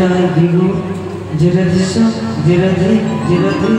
निताय दिगो जरदिश जरधि जरधि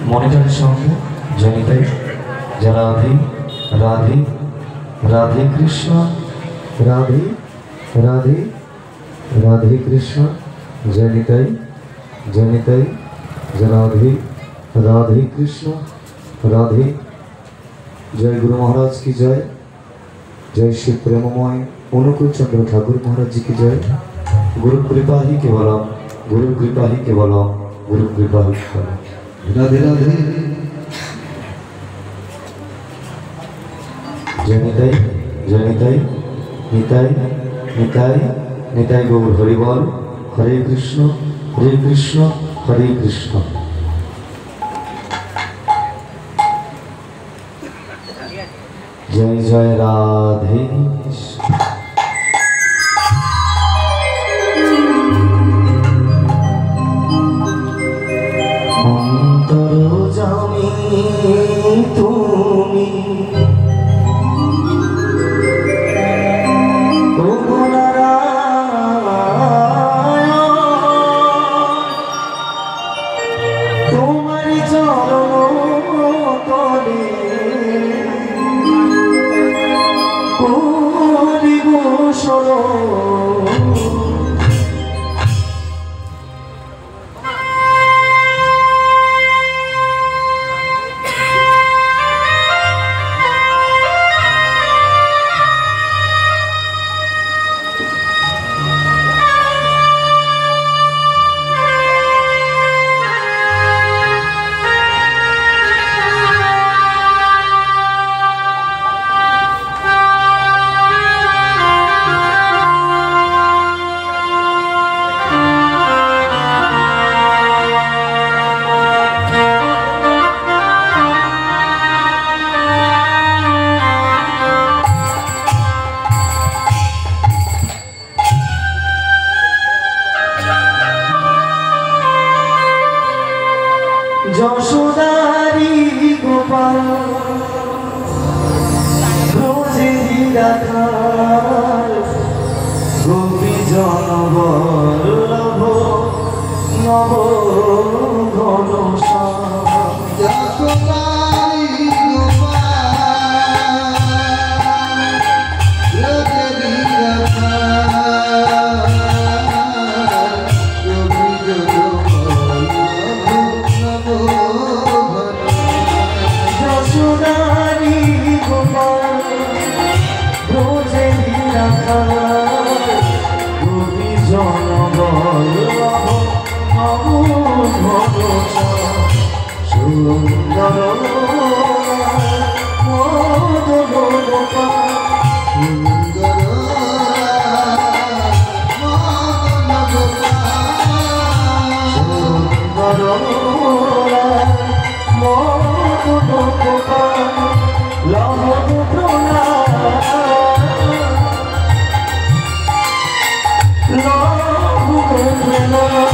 monitor song जनिते राधे राधे राधे कृष्ण राधे राधे राधे कृष्ण जनिते जनिते राधे राधे कृष्ण राधे। जय गुरु महाराज की जय। जय श्री प्रेममय अनुकूल चंद्र ठाकुर महाराज जी की जय। गुरु कृपा ही केवलम गुरु कृपा ही केवलम गुरु कृपा ही केवलम। राधे राधे। जय निताई जय निताई निताई निताई निताई गौर हरिबल। हरे कृष्ण हरे कृष्ण हरे कृष्ण। जय जय राधे। তুমি তোমার চরণ তলে করিব শরণ। যশোদারি গোপাল ব্রজেরি রাখাল গোপী জনবল্লভ নব ঘনশ্যাম। যশোদারি গোপাল ব্রজেরি রাখাল যশোদারি গোপাল ব্রজেরি রাখাল গোপী জনবল্লভ নব ঘনশ্যাম। সুন্দর মদন গোপাল সুন্দর মদন গোপাল সুন্দর মদন গোপাল লহত প্রণাম লহত প্রণাম।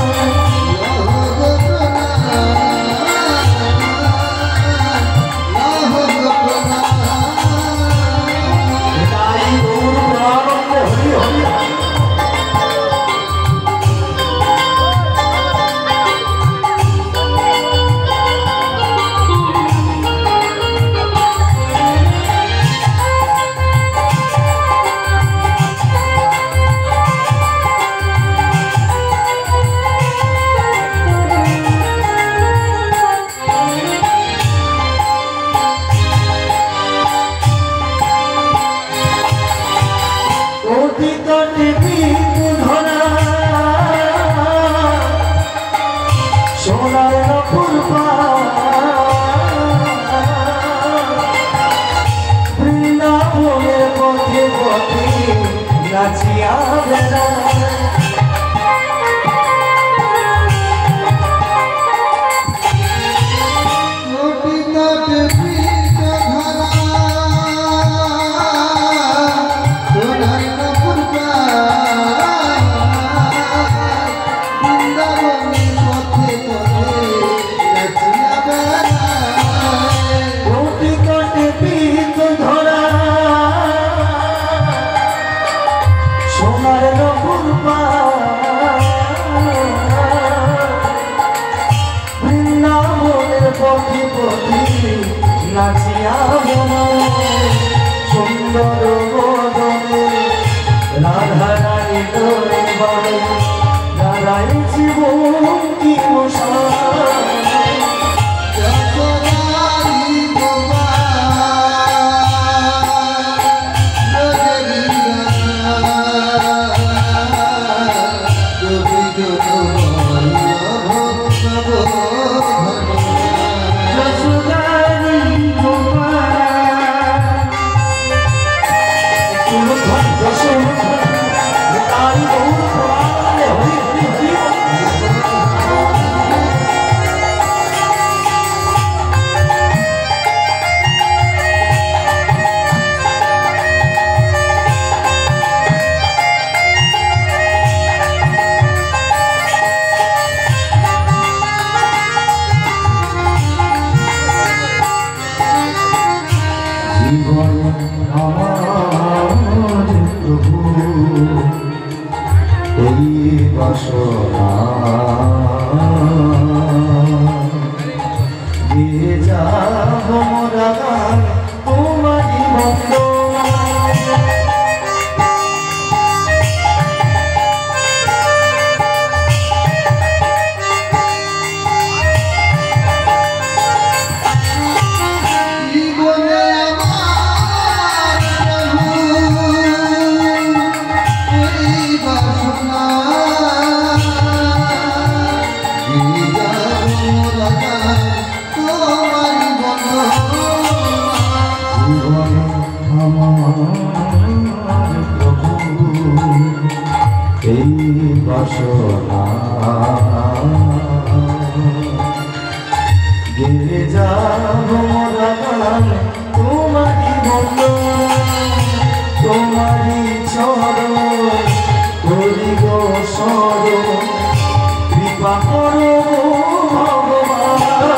বাসনা দিয়ে যাব মোরা গান তোমারই মতো এই বাসনা গেলে যাব মোরা গান তোমারই মতো তোমারই চরণ করি গো শরণ কৃপা করো ভগবান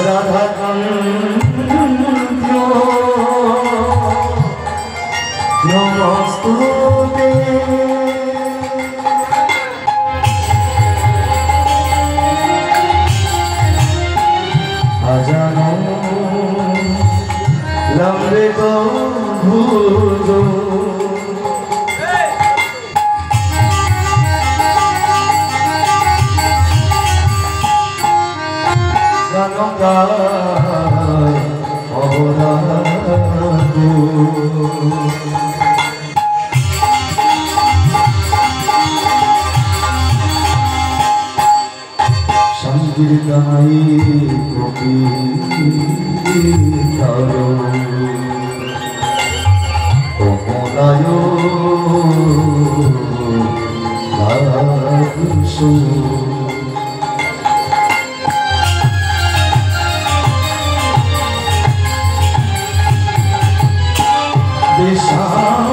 রাধা নমস্তুতে আজানো লম্বে ভুজ সংকীর্তনাই কপি কমলায় Visham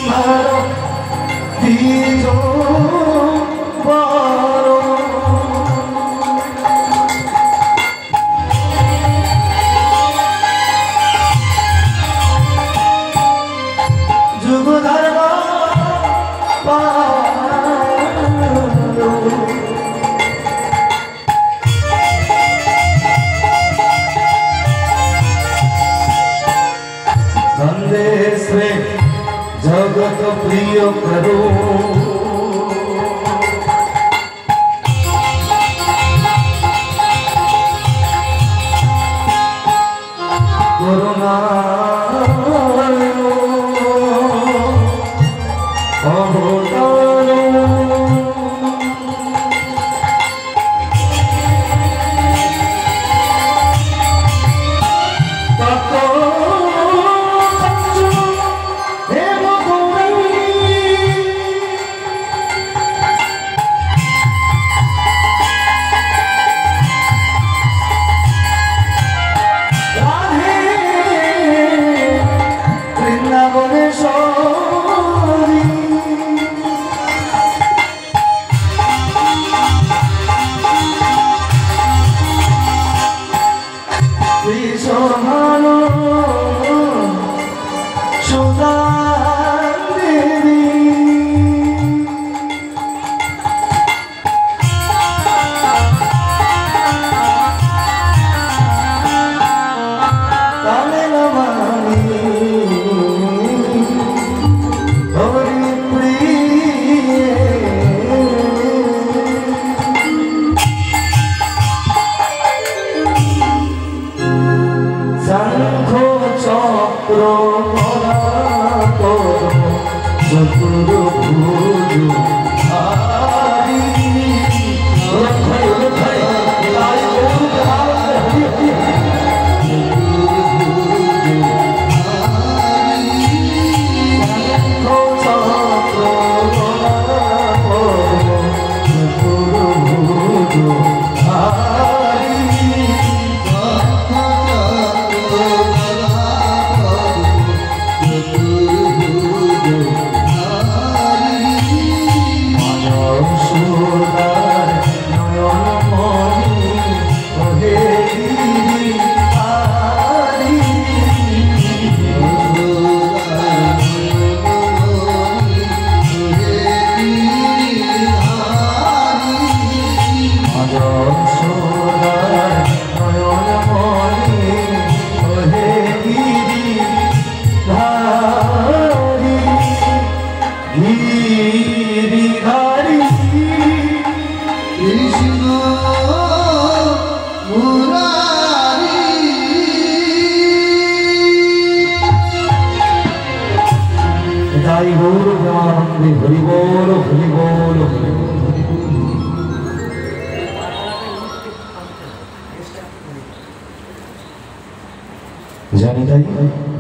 Bharat Vijo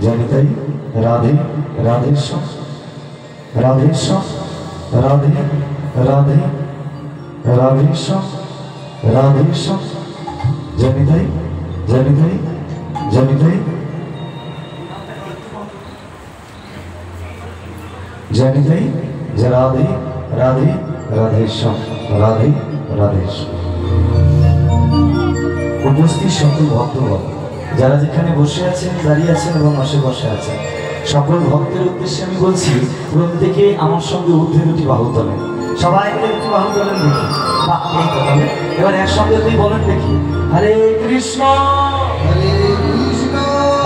जनिताई राधे राधेश्याम राधेश्याम राधे राधे राधेश्याम राधेश्याम जनिताई जनिताई जनिताई जनिताई राधे राधे राधेश्याम राधे राधेश्याम उपस्थित সকল ভক্তগণ যারা যেখানে বসে আছেন দাঁড়িয়ে আছেন এবং বসে আছেন সকল ভক্তের উদ্দেশ্যে আমি বলছি প্রত্যেকে আমার সঙ্গে ঊর্ধ্বে দুটি বাহু তোলেন সবাই মিলে দুটি বাহু তোলেন দেখি এই তো তাহলে এবার একসঙ্গে তুই বলেন দেখি হরে কৃষ্ণ হরে কৃষ্ণ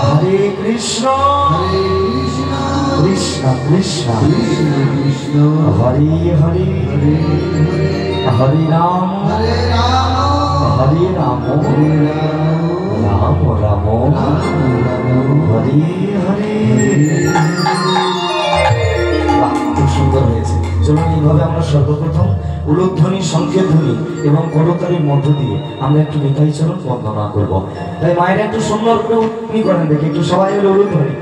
হরে কৃষ্ণ হরে কৃষ্ণ কৃষ্ণ কৃষ্ণ কৃষ্ণ কৃষ্ণ হরে হরে হরে হরে রাম হরে রাম হরে রাম হরে রাম রাম রাম হরে হরে খুব সুন্দর হয়েছে। চলুন এইভাবে আমরা সর্বপ্রথম উলুধ্বনি সংকেত ধ্বনি এবং করতালির মধ্য দিয়ে আমরা একটু নিতাই চরণ বন্দনা করব। তাই মায়েরা একটু সুন্দর করে উলুধ্বনি করেন দেখি একটু সবাই মিলে উলুধ্বনি।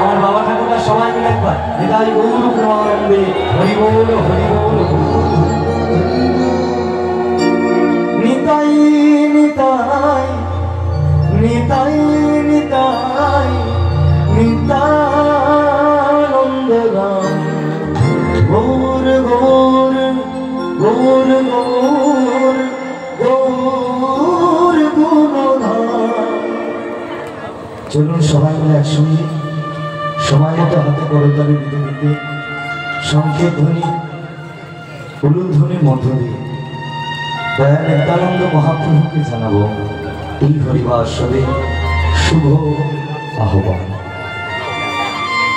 আমার বাবা ঠাকুররা সবাই মিলে একবার নিতাই গৌর প্রেমানন্দে হরি বল হরি বল নিতাই নিতাই নিতাই নিতাই নিতানন্দ রাম গৌর গৌর গৌর গৌর গৌর গুণধাম। চলুন সবাই মিলে একসঙ্গে সময় মতো হাতে করতালি দিতে দিতে সংকেত ধ্বনি উলুধ্বনির মধ্য দিয়ে দয়াল নিত্যানন্দ মহাপ্রভুকে জানাবো এই হরিবাসরে শুভ আহ্বান।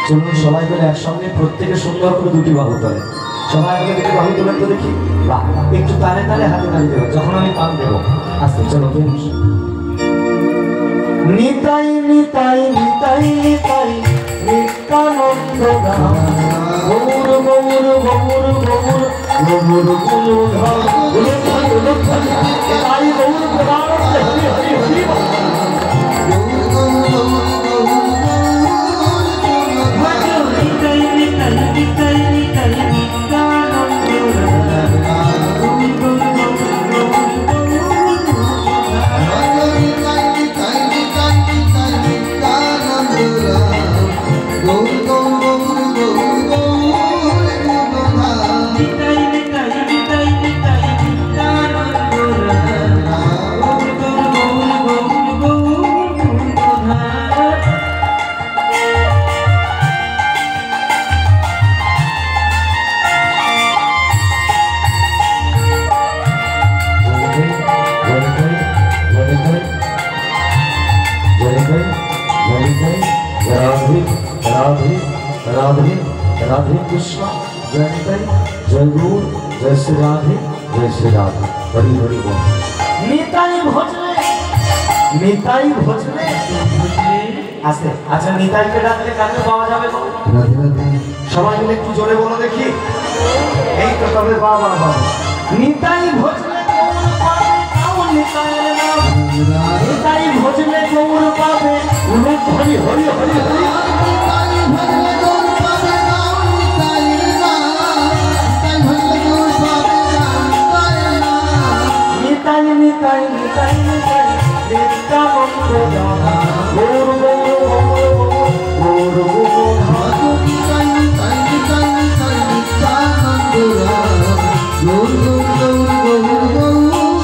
চলুন সবাই মিলে একসঙ্গে প্রত্যেকে সুন্দর করে দুটি বাহু তোলে। সবাই মিলে দুটি বাহু তোলেন তো দেখি। বাহ, একটু তালে তালে হাতে তালি দেবো যখন আমি পান দেবো। আস্তে চলো প্রেম। নিতাই নিতাই নিতাই নিতাই নিত্যানন্দ ধাম, গৌর গৌর গৌর গৌর গৌর গৌর ধাম, উলুধ্বনি উলুধ্বনি তাই গৌর প্রেমানন্দে হরি হরি হরি বল। राधे राधे कृष्ण जय निताई जय गौर जय श्री राधे जय श्री राधे हरि हरि बोल। निताई भजले निताई भजले आस्ते। अच्छा निताई के डाकले काके पाওয়া যাবে গো? রাধে রাধে সবাই মিলে একটু জোরে বলো দেখি। এই তো তবে বাবা বাবা নিতাই ভজলে গৌর পাবে কাউ নিতাইয়ের নাম, নিতাই ভজলে গৌর পাবে উলুধ্বনি হরি হরি হরি। নিতাই নিতাই নিতাই নিতাই নিত্যানন্দ ধাম, গৌর গৌর গৌর গৌর গৌর ধাম।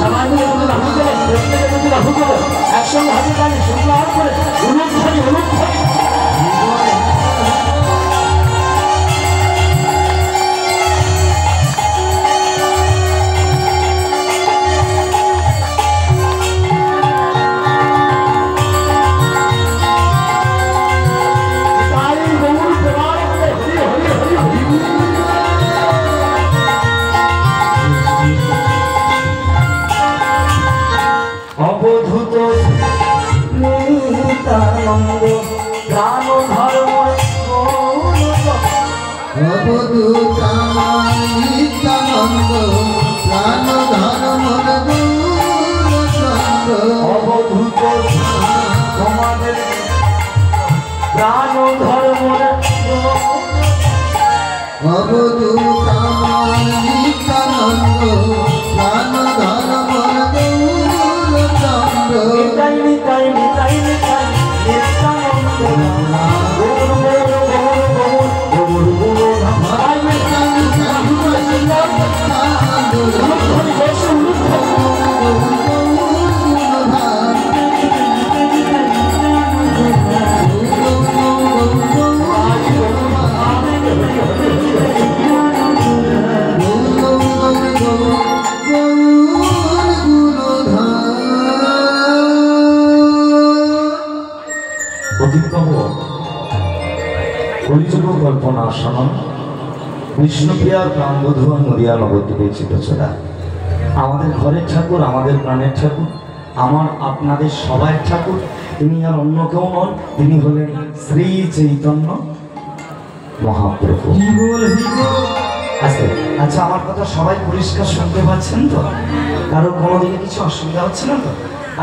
সবাই মিলে বাহু তোলো, প্রত্যেকে বাহু তোলো, একসঙ্গে হাতে তালি সুন্দর করে উলুধ্বনি উলুধ্বনি। অবধূত নিতানন্দ প্রাণ ধর্ম নিত্যানন্দ প্রাণ ধর্ম অবধূত তোমাদের প্রাণ ধর্ম অবধূত নিত্যানন্দ প্রাণ ধর্ম নিতাই নিতাই নিতাই নিতাই নিত্যানন্দ গৌর গৌর গৌর গৌর গৌর গৌর ধাম। সবাই মিলে উলুধ্বনি বসে উলুধ্বনি। অধিকতম কলিযুগ কল্পনা শোনন বিষ্ণুপ্রিয়ার প্রাণবধূ নদিয়া নবদ্বীপে চিত্তচোরা। আমাদের ঘরের ঠাকুর, আমাদের প্রাণের ঠাকুর, আমার আপনাদের সবাই ঠাকুর। তিনি আর অন্য কেউ নন, তিনি হলেন শ্রী চৈতন্য মহাপ্রভু। আচ্ছা আমার কথা সবাই পরিষ্কার শুনতে পাচ্ছেন তো? কারো কোনোদিকে কিছু অসুবিধা হচ্ছে না তো?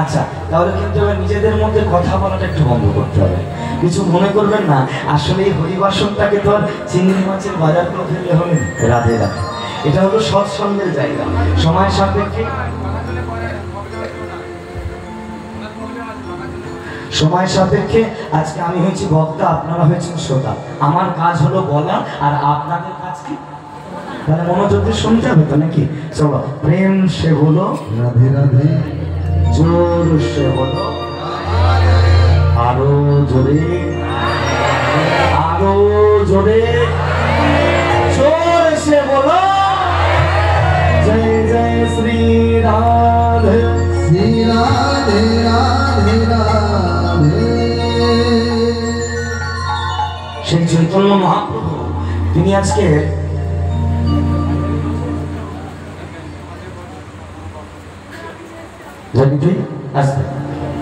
আচ্ছা তাহলে কিন্তু এবার নিজেদের মধ্যে কথা বলাটা একটু বন্ধ করতে হবে। কিছু মনে করবেন না, আসলে এই হরিবাসনটাকে তো আর চিংড়ি মাছের বাজার করে ফেললে হবে না। রাধে রাধে, এটা হলো সৎসঙ্গের জায়গা। সময় সাপেক্ষে সময় সাপেক্ষে আজকে আমি হয়েছি বক্তা, আপনারা হয়েছেন শ্রোতা। আমার কাজ হলো বলা, আর আপনাদের কাজ কি? তাহলে মনোযোগ দিয়ে শুনতে হবে তো নাকি? চলো প্রেম সে বলো রাধে রাধে, জোর সে বলো আরো জোরে, আরো জোরে, জোর সে বলো জয় জয় শ্রী রাধে, শ্রী রাধে রাধে রাধে। সেই চৈতন্য তিনি আজকে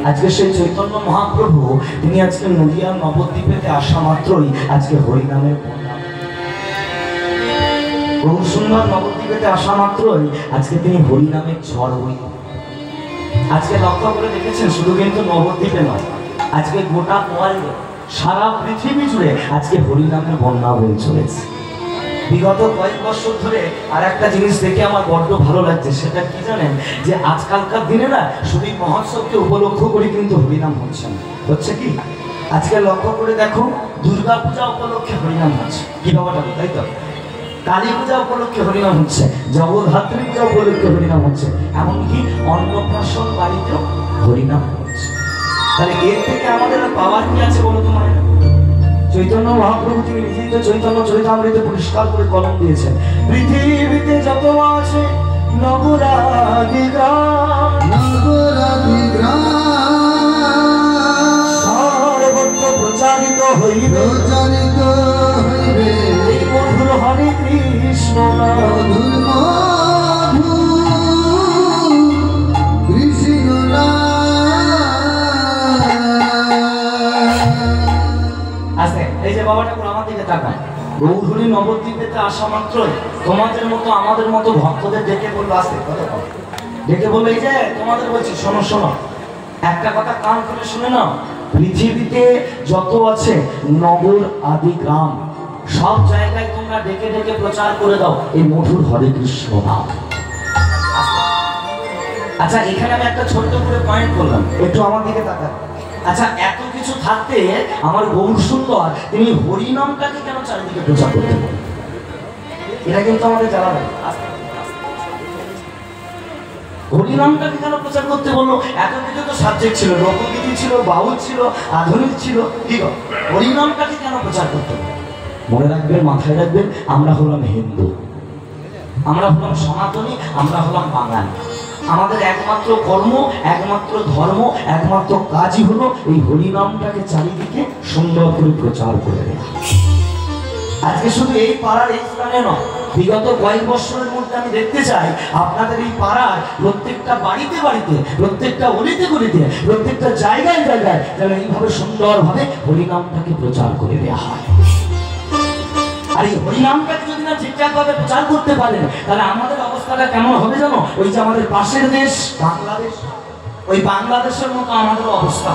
আজকে সেই চৈতন্য মহাপ্রভু তিনি আজকে নদিয়ার নবদ্বীপেতে আসা মাত্রই আজকে হরিনামের বহু সুন্দর নবদ্বীপেতে আসা মাত্রই আজকে তিনি হরিনামের ঝড় বই। আজকে লক্ষ্য করে দেখেছেন শুধু কিন্তু নবদ্বীপে নয়, আজকে গোটা ওয়ার্ল্ডে সারা পৃথিবী জুড়ে আজকে হরিনামের বন্যা বয়ে চলেছে। বিগত কয়েক বছর ধরে আর একটা জিনিস দেখে আমার বড্ড ভালো লাগছে, সেটা কি জানেন, যে আজকালকার দিনে না শুধু মহোৎসবকে উপলক্ষ করে কিন্তু হরিনাম হচ্ছে না, হচ্ছে কি আজকে লক্ষ্য করে দেখো দুর্গা পূজা উপলক্ষে হরিনাম হচ্ছে, কি বাবাটা তাই তো, কালী পূজা উপলক্ষে হরিনাম হচ্ছে, জগদ্ধাত্রী পূজা উপলক্ষে হরিনাম হচ্ছে, এমনকি অন্নপ্রাশন বাড়িতেও হরিনাম হচ্ছে। তাহলে এর থেকে আমাদের পাওয়ার কি আছে বলো তোমার? চৈতন্য মহাপ্রভু তিনি নিজেই তো চৈতন্য চরিতামৃতে পরিষ্কার করে কলম দিয়েছেন, পৃথিবীতে যত আছে নগরাদি গ্রাম সর্বত্র প্রচারিত হইবে এই মধুর হরে কৃষ্ণ নাম। এই যে বাবাটা আমার দিকে তাকান, গৌরহরি নবদ্বীপেতে আসা মাত্রই তোমাদের মতো আমাদের মতো ভক্তদের ডেকে বললো, আসতে কথা ডেকে বললো, এই যে তোমাদের বলছি শোনো শোনো, একটা কথা কান করে শুনে নাও, পৃথিবীতে যত আছে নগর আদি গ্রাম সব জায়গায় তোমরা ডেকে ডেকে প্রচার করে দাও এই মধুর হরে কৃষ্ণ নাম। আচ্ছা এখানে আমি একটা ছোট্ট করে পয়েন্ট করলাম, একটু আমার দিকে তাকান। আচ্ছা এত কিছু থাকতে আমার গৌর সুন্দর তিনি হরিনামটাকে কেন চারিদিকে প্রচার করতে পারেন? এটা কিন্তু আমাদের জানা নেই। হরিনামটাকে কেন প্রচার করতে বললো? এত কিছু তো সাবজেক্ট ছিল, লোকগীতি ছিল, বাউল ছিল, আধুনিক ছিল, ঠিক আছে, হরিনামটাকে কেন প্রচার করতে? মনে রাখবেন, মাথায় রাখবেন, আমরা হলাম হিন্দু, আমরা হলাম সনাতনী, আমরা হলাম বাঙালি। আমাদের একমাত্র কর্ম, একমাত্র ধর্ম, একমাত্র কাজই হলো এই হরিনামটাকে চারিদিকে সুন্দর করে প্রচার করে দেওয়া। আজকে শুধু এই পাড়ার এই স্থানে নয়, বিগত কয়েক বছরের মধ্যে আমি দেখতে চাই আপনাদের এই পাড়ার প্রত্যেকটা বাড়িতে বাড়িতে, প্রত্যেকটা অলিতে গলিতে, প্রত্যেকটা জায়গায় জায়গায় যেন এইভাবে সুন্দরভাবে হরিনামটাকে প্রচার করে দেওয়া হয়। আর এই হরিনামটাকে যদি না ঠিকঠাক ভাবে প্রচার করতে পারেন তাহলে আমাদের অবস্থাটা কেমন হবে জানো? ওই যে আমাদের পাশের দেশ বাংলাদেশ, ওই বাংলাদেশের মতো আমাদের অবস্থা।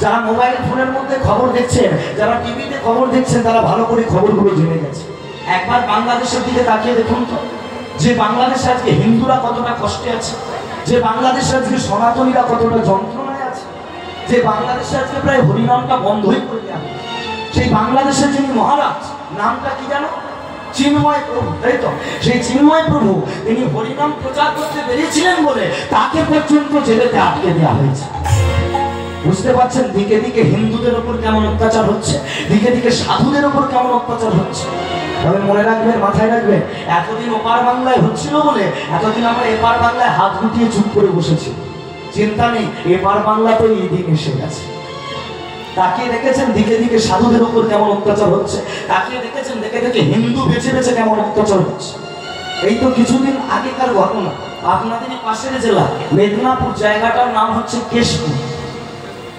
যারা মোবাইল ফোনের মধ্যে খবর দেখছেন, যারা টিভিতে খবর দেখছেন, তারা ভালো করে খবরগুলো জেনে গেছে। একবার বাংলাদেশের দিকে তাকিয়ে দেখুন তো, যে বাংলাদেশে আজকে হিন্দুরা কতটা কষ্টে আছে, যে বাংলাদেশে আজকে সনাতনীরা কতটা যন্ত্রণায় আছে, যে বাংলাদেশে আজকে প্রায় হরিনামটা বন্ধই করে দেওয়া, সেই বাংলাদেশের যিনি মহারাজ নামটা কি জানো? চিন্ময় প্রভু, তাই তো? সেই চিন্ময় প্রভু তিনি হরিনাম প্রচার করতে বেরিয়েছিলেন বলে তাকে পর্যন্ত জেলেতে আটকে দেওয়া হয়েছে। বুঝতে পারছেন দিকে দিকে হিন্দুদের উপর কেমন অত্যাচার হচ্ছে, দিকে দিকে সাধুদের উপর কেমন অত্যাচার হচ্ছে। তবে মনে রাখবেন, মাথায় রাখবেন, এতদিন ওপার বাংলায় হচ্ছিল বলে এতদিন আমরা এপার বাংলায় হাত গুটিয়ে চুপ করে বসেছি। চিন্তা নেই, এপার বাংলা তো এই দিন এসে গেছে। তাকিয়ে দেখেছেন দিকে দিকে সাধুদের উপর কেমন অত্যাচার হচ্ছে, তাকিয়ে দেখেছেন দেখে দেখে হিন্দু বেছে বেছে কেমন অত্যাচার হচ্ছে। এই তো কিছুদিন আগেকার ঘটনা, আপনাদেরই পাশের জেলা মেদিনীপুর, জায়গাটার নাম হচ্ছে কেশপুর।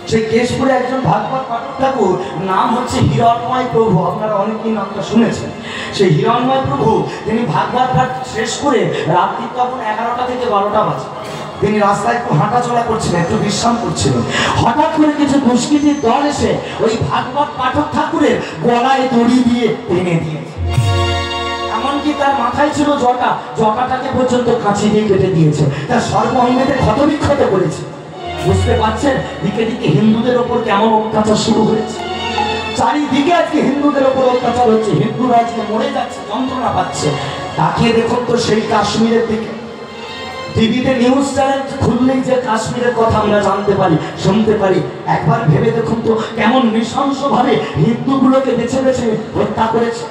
সেই কেশপুরে একজন ভাগবত পাঠক ঠাকুর, নাম হচ্ছে হিরণময় প্রভু, আপনারা অনেকেই নামটা শুনেছেন। সেই হিরণময় প্রভু তিনি ভাগবত পাঠ শেষ করে রাত্রি তখন 11টা থেকে 12টা বাজে, তিনি রাস্তায় একটু হাঁটাচলা করছিলেন, একটু বিশ্রাম করছিলেন। হঠাৎ করে কিছু দুষ্কৃতীর দল এসে ওই ভাগবত পাঠক ঠাকুরের গলায় দড়ি দিয়ে টেনে দিয়েছে। এমনকি তার মাথায় ছিল জটা, জটাটাকে পর্যন্ত কাঁচি দিয়ে কেটে দিয়েছে, তার সর্বাঙ্গেতে ক্ষতবিক্ষত করেছে। বুঝতে পারছেন দিকে দিকে হিন্দুদের ওপর কেমন অত্যাচার শুরু হয়েছে। চারিদিকে আজকে হিন্দুদের ওপর অত্যাচার হচ্ছে, হিন্দুরা আজকে মরে যাচ্ছে, যন্ত্রণা পাচ্ছে। তাকিয়ে দেখুন তো সেই কাশ্মীরের দিকে, টিভিতে নিউজ চ্যানেল খুললেই যে কাশ্মীরের কথা আমরা জানতে পারি, শুনতে পারি। একবার ভেবে দেখুন তো কেমন নৃশংসভাবে হিন্দুগুলোকে বেছে বেছে হত্যা করেছে।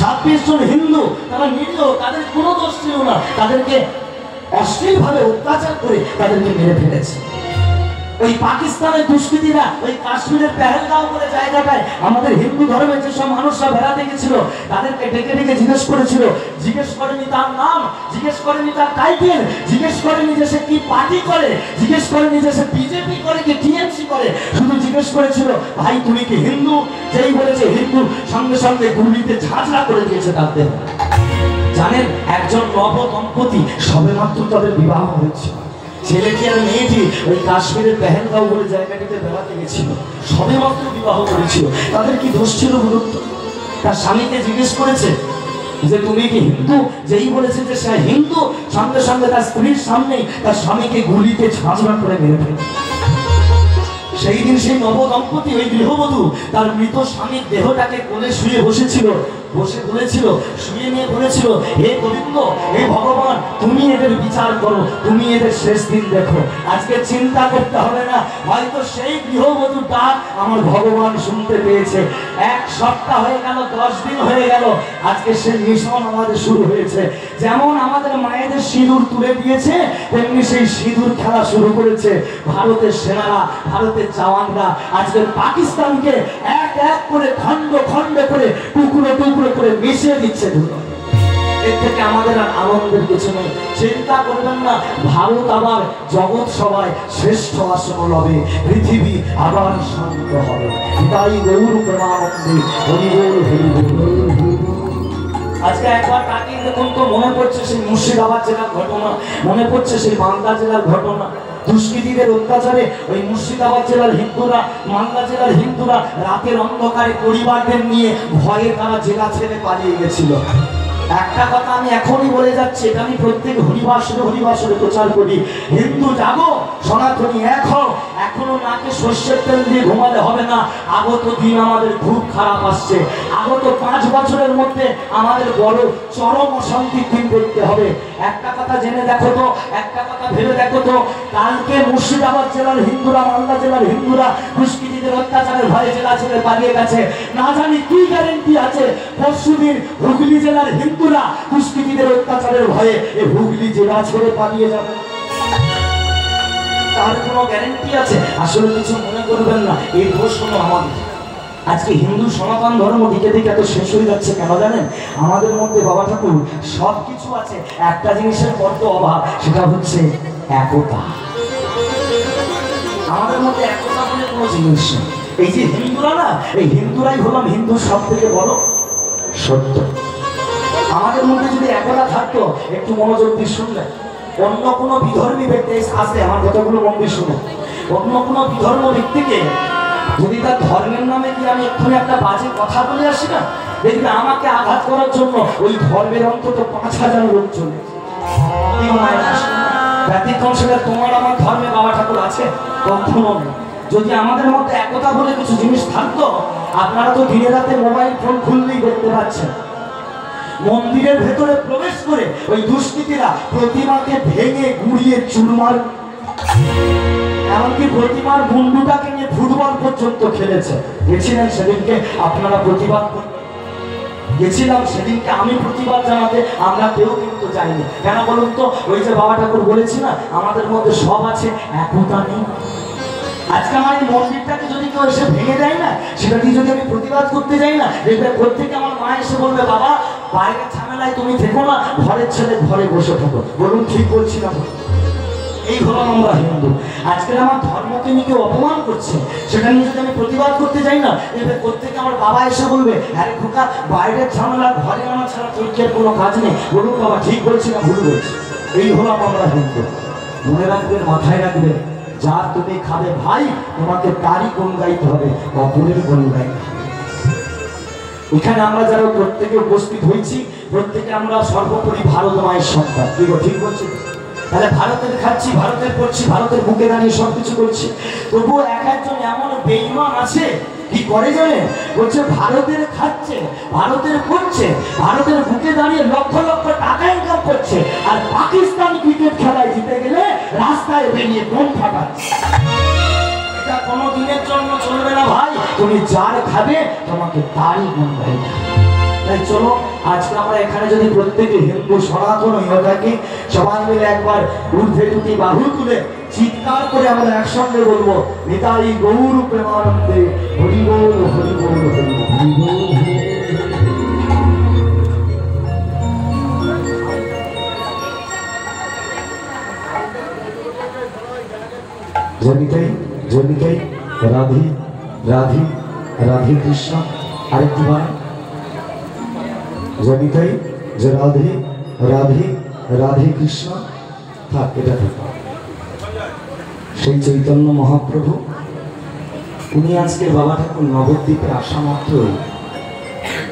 26 জন হিন্দু, তারা নিরীহ, তাদের কোনো দোষ ছিল না, তাদেরকে অশ্লীলভাবে অত্যাচার করে তাদেরকে মেরে ফেলেছে। ওই পাকিস্তানের দুষ্কৃতীরা ওই কাশ্মীরের পেহেলগাঁও বলে জায়গাটায় আমাদের হিন্দু ধর্মের যেসব মানুষরা বেড়াতে গেছিল তাদেরকে ডেকে ডেকে জিজ্ঞেস করেছিল, জিজ্ঞেস করেনি তার নাম, জিজ্ঞেস করেনি তার টাইটেল, জিজ্ঞেস করেনি যে সে কি পার্টি করে, জিজ্ঞেস করেনি যে সে বিজেপি করে কি টিএমসি করে, শুধু জিজ্ঞেস করেছিল ভাই তুমি কি হিন্দু? যেই বলেছে হিন্দু, সঙ্গে সঙ্গে গুলিতে ঝাঁঝরা করে দিয়েছে তাদের। জানেন, একজন নব দম্পতি সবেমাত্র তাদের বিবাহ হয়েছিল, ছেলেটি আর মেয়েটি ওই কাশ্মীরের পেহেলগাঁও বলে জায়গাটিতে বেড়াতে গেছিল, সবেমাত্র বিবাহ করেছিল। তাদের কি দোষ ছিল বলুন তো? তার স্বামীকে জিজ্ঞেস করেছে যে তুমি কি হিন্দু? যেই বলেছে যে সে হিন্দু, সঙ্গে সঙ্গে তার স্ত্রীর সামনেই তার স্বামীকে গুলিতে ঝাঁঝরা করে মেরে ফেলে। সেই দিন সেই নব দম্পতি ওই গৃহবধূ তার মৃত স্বামীর দেহটাকে কোলে শুয়ে বসেছিল, বসে বলেছিল, শুয়ে নিয়ে বলেছিল, হে গোবিন্দ, হে ভগবান, তুমি এদের বিচার করো, তুমি এদের শেষ দিন দেখো। আজকে চিন্তা করতে হবে না, হয়তো সেই গৃহবধূ ডাক আমার ভগবান শুনতে পেয়েছে। 1 সপ্তাহ হয়ে গেল, 10 দিন হয়ে গেল, আজকে সেই মিশন আমাদের শুরু হয়েছে। যেমন আমাদের মায়েদের সিঁদুর তুলে দিয়েছে, তেমনি সেই সিঁদুর খেলা শুরু করেছে ভারতের সেনারা, ভারতের জওয়ানরা। আজকে পাকিস্তানকে এক এক করে খণ্ড খণ্ড করে টুকরো টুকরো করে মিশিয়ে দিচ্ছে। এর থেকে আমাদের আর আনন্দের কিছু নেই। চিন্তা করবেন না, ভারত আবার জগৎ সবাই শ্রেষ্ঠ আসন লবে, পৃথিবী আবার শান্ত হবে। তাই গৌর প্রেমানন্দে হরি বল হরি বল। আজকে একবার তাকিয়ে দেখুন তো, মনে পড়ছে সেই মুর্শিদাবাদ জেলার ঘটনা, মনে পড়ছে সেই মালদা জেলার ঘটনা। দুষ্কৃতীদের অত্যাচারে ওই মুর্শিদাবাদ জেলার হিন্দুরা, মালদা জেলার হিন্দুরা রাতের অন্ধকারে পরিবারদের নিয়ে ভয়ে তারা জেলা ছেড়ে পালিয়ে গেছিল। একটা কথা আমি এখনই বলে যাচ্ছি, এটা আমি প্রত্যেক হরিবাসরে প্রচার করি, হিন্দু জাগো, সনাতনী এক হও। এখনো নাকে সর্ষের তেল দিয়ে ঘুমালে হবে না। আগত দিন আমাদের খুব খারাপ আসছে। আগত 5 বছরের মধ্যে আমাদের বড় চরম অশান্তির দিন দেখতে হবে। একটা কথা জেনে দেখো তো, একটা কথা ভেবে দেখো তো, কালকে মুর্শিদাবাদ জেলার হিন্দুরা, মালদা জেলার হিন্দুরা দুষ্কৃতীদের অত্যাচারের ভয়ে জেলা ছেড়ে পালিয়ে গেছে। না জানি কি গ্যারেন্টি আছে পরশুদিন হুগলি জেলার হিন্দুরা দুষ্কৃতীদের অত্যাচারের ভয়ে এই হুগলি জেলা ছেড়ে পালিয়ে যাবে? তার কোনো গ্যারেন্টি আছে? আসলে কিছু মনে করবেন না, এই দোষ হলো আমাদের। আজকে হিন্দু সনাতন ধর্ম দিকে দিকে এত শেষ হয়ে যাচ্ছে কেন জানেন? আমাদের মধ্যে বাবা ঠাকুর সব কিছু আছে, একটা জিনিসের বড্ড অভাব, সেটা হচ্ছে একতা। আমাদের মধ্যে একতা বলে কোনো জিনিস নেই। এই যে হিন্দুরা না, এই হিন্দুরাই হলাম হিন্দুর সব থেকে বড় সত্য। আমাদের মধ্যে যদি একতা থাকতো, একটু মনোযোগ দিয়ে শুনলেন, অন্য কোনো বিধর্মী ব্যক্তি আসে, আমার কথাগুলো মন দিয়ে শুনে, অন্য কোনো বিধর্ম ব্যক্তিকে যদি তার ধর্মের নামে কি আমি এক্ষুনি একটা বাজে কথা বলে আসি না, দেখবে আমাকে আঘাত করার জন্য ওই ধর্মের অন্তত 5000 লোক চলে। ব্যতিক্রম সেটা তোমার আমার ধর্মে বাবা ঠাকুর আছে? কখনো নেই। যদি আমাদের মধ্যে একতা বলে কিছু জিনিস থাকতো, আপনারা তো দিনে রাতে মোবাইল ফোন খুললেই দেখতে পাচ্ছেন, মন্দিরের ভেতরে প্রবেশ করে ওই দুষ্কৃতীরা প্রতিমাকে ভেঙে গুড়িয়ে চুরমার, এমনকি প্রতিমার মুন্ডুটাকে নিয়ে ফুটবল পর্যন্ত খেলেছে। গেছিলেন সেদিনকে আপনারা প্রতিবাদ করতে? গেছিলাম সেদিনকে আমি প্রতিবাদ জানাতে, আমরা কেউ কিন্তু যাইনি। কেন বলুন তো? ওই যে বাবা ঠাকুর বলেছি না, আমাদের মধ্যে সব আছে, একতা নেই। আজকে আমার এই মন্দিরটাকে যদি কেউ এসে ভেঙে দেয় না, সেটা দিয়ে যদি আমি প্রতিবাদ করতে যাই না, দেখবে প্রত্যেকে আমার মা এসে বলবে, বাবা বাইরের ঝামেলায় তুমি থেকো না, ঘরের ছেলে ঘরে বসে থাকো। বলুন ঠিক বলছি না? এই হলাম আমরা হিন্দু। আজকে আমার ধর্মকে নিয়ে কেউ অপমান করছে, সেটা নিয়ে যদি আমি প্রতিবাদ করতে যাই না, এবার প্রত্যেকে আমার বাবা এসে বলবে, আরে খোকা বাইরের ঝামেলা ঘরে আনা ছাড়া তোর কি আর কোনো কাজ নেই। বলুন বাবা ঠিক বলছি না ভুল বলছি? এই হলাম আমরা হিন্দু। মনে রাখবেন, মাথায় রাখবেন, যা তুমি খাবে ভাই, তোমাকে তারই গুণ গাইতে হবে, অপরের গুণ গাইতে হবে। এখানে আমরা যারা প্রত্যেকে উপস্থিত হয়েছি, প্রত্যেকে আমরা সর্বোপরি ভারত মায়ের সন্তান। ঠিক বলছি? তাহলে ভারতের খাচ্ছি, ভারতের পড়ছি, ভারতের বুকে দাঁড়িয়ে সবকিছু করছি, তবুও একজন এমন বেঈমান আছে, কি করে জানেন? বলছে ভারতের খাচ্ছে, ভারতের পড়ছে, ভারতের বুকে দাঁড়িয়ে লক্ষ লক্ষ টাকা ইনকাম করছে, আর পাকিস্তান ক্রিকেট খেলায় জিতে গেলে রাস্তায় বেরিয়ে বোম ফাটাচ্ছে। এটা কোনো দিনের জন্য চলবে না ভাই। তুমি যার খাবে তোমাকে তারই গুণ গাইতে হবে। তাই চলো আজকে আমরা এখানে যদি প্রত্যেকে হিন্দু সনাতন হয়ে থাকি, সবাই মিলে একবার ঊর্ধ্বে দুটি বাহু তুলে চিৎকার করে আমরা একসঙ্গে বলবো নিতাই গৌর প্রেমানন্দে হরি বল হরি বল হরি বল হরি বল। জনিতাই জনিতাই রাধি রাধি রাধে কৃষ্ণ। আরেকটি বার জনিতাই যে রাধে রাধে রাধে কৃষ্ণ। থাক, এটা থাক। সেই চৈতন্য মহাপ্রভু উনি আজকে বাবা ঠাকুর নবদ্বীপে আসা মাত্রই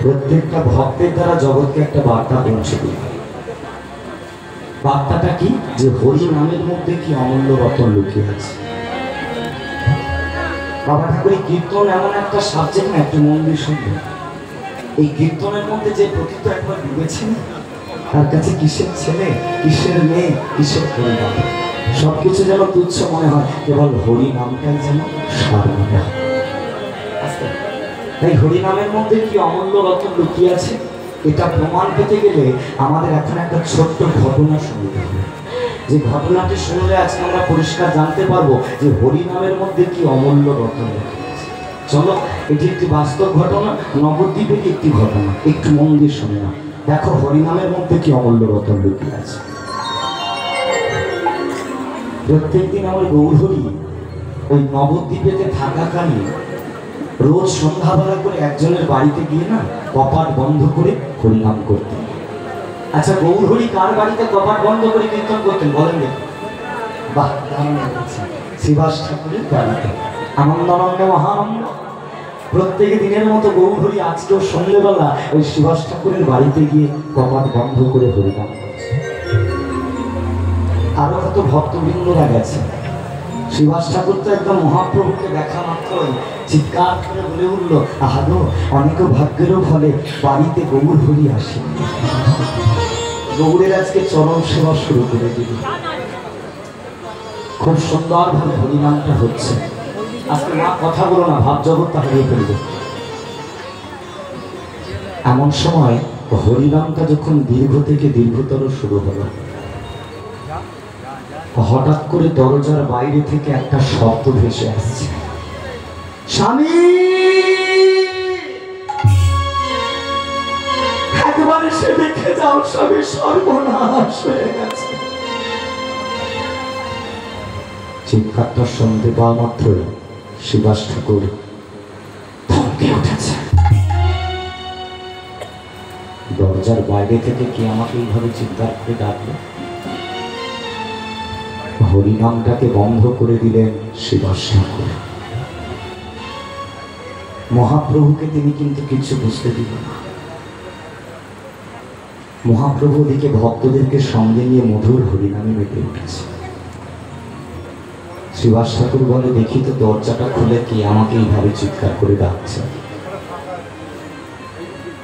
প্রত্যেকটা ভক্তের দ্বারা জগৎকে একটা বার্তা পৌঁছে দিল। বার্তাটা কি? যে হরি নামের মধ্যে কি অমূল্য রতন লুকিয়ে আছে। বাবা ঠাকুরের কীর্তন এমন একটা সাবজেক্ট না, একটু মন দিয়ে শুনবে। এই কীর্তনের মধ্যে যে প্রকৃত একবার ডুবেছেন, তার কাছে কিসের ছেলে, কিসের মেয়ে, কিসের পরিবার, সবকিছু যেন তুচ্ছ মনে হয়, কেবল হরি নামটাই যেন সার মনে হয়। তাই হরি নামের মধ্যে কি অমূল্য রতন লুকিয়ে আছে, এটা প্রমাণ পেতে গেলে আমাদের এখন একটা ছোট্ট ঘটনা শুনতে হবে। যে ঘটনাটি শুনলে আজকে আমরা পরিষ্কার জানতে পারবো যে হরি নামের মধ্যে কি অমূল্য রতন লুকিয়ে আছে। চলো, এটি একটি বাস্তব ঘটনা, নবদ্বীপের একটি ঘটনা, একটু মন দিয়ে শুনে না। দেখো হরি নামের মধ্যে কি অমূল্য রতন লুকিয়ে আছে। প্রত্যেকদিন আমার গৌরহরি ওই নবদ্বীপেতে থাকাকালীন রোজ সন্ধ্যাবেলা করে একজনের বাড়িতে গিয়ে না কপাট বন্ধ করে হরিনাম করতেন। আচ্ছা, গৌরহরি কার বাড়িতে কপাট বন্ধ করে কীর্তন করতেন বলেন দেখুন? বাহ, শ্রীবাস ঠাকুরের বাড়িতে। আনন্দানন্দ মহানন্দ প্রত্যেক দিনের মতো গৌরহরি আজকেও সন্ধ্যেবেলা ওই শ্রীবাস ঠাকুরের বাড়িতে গিয়ে কপাট বন্ধ করে হরিনাম করছে। আরো কত ভক্তবৃন্দরা গেছে। শ্রীবাস ঠাকুর তো একদম মহাপ্রভুকে দেখা মাত্রই চিৎকার করে বলে উঠল, আহাদো অনেক ভাগ্যেরও ফলে বাড়িতে গৌর হরি আসে। গৌরের আজকে চরণ সেবা শুরু করে দিল। খুব সুন্দরভাবে হরিনামটা হচ্ছে। আজকে মা কথা বলো না, ভাব জগৎটা হারিয়ে ফেলবে। এমন সময় হরিনামটা যখন দীর্ঘ থেকে দীর্ঘতর শুরু হলো, হঠাৎ করে দরজার বাইরে থেকে একটা শব্দ ভেসে আসছে, স্বামী একবার এসে দেখে যাও, স্বামী সর্বনাশ হয়ে গেছে। চিৎকারটা শুনতে পাওয়া মাত্রই শ্রীবাস ঠাকুর থমকে উঠেছে। দরজার বাইরে থেকে কে আমাকে এইভাবে চিৎকার করে ডাকলো? হরিনামটাকে বন্ধ করে দিলেন শ্রীবাস ঠাকুর। মহাপ্রভুকে তিনি কিন্তু কিছু বুঝতে দিলেন না। মহাপ্রভু ওদিকে ভক্তদেরকে সঙ্গে নিয়ে মধুর হরিনামে মেতে উঠেছে। শ্রীবাস ঠাকুর বলে, দেখি তো দরজাটা খুলে কে আমাকে এইভাবে চিৎকার করে ডাকছে।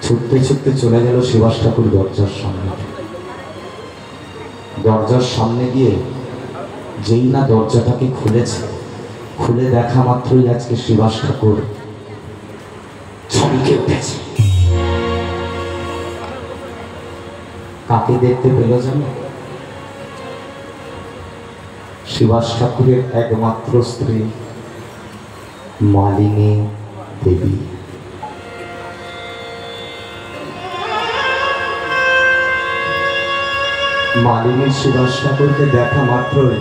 ছুটতে ছুটতে চলে গেল শ্রীবাস ঠাকুর দরজার সামনে। দরজার সামনে গিয়ে যেই না দরজাটাকে খুলেছে, খুলে দেখা মাত্রই আজকে শ্রীবাস ঠাকুর চমকে উঠেছে। কাকে দেখতে পেল জানো? শ্রীবাস ঠাকুরের একমাত্র স্ত্রী মালিনী দেবী। মালিনী শ্রীবাস ঠাকুরকে দেখা মাত্রই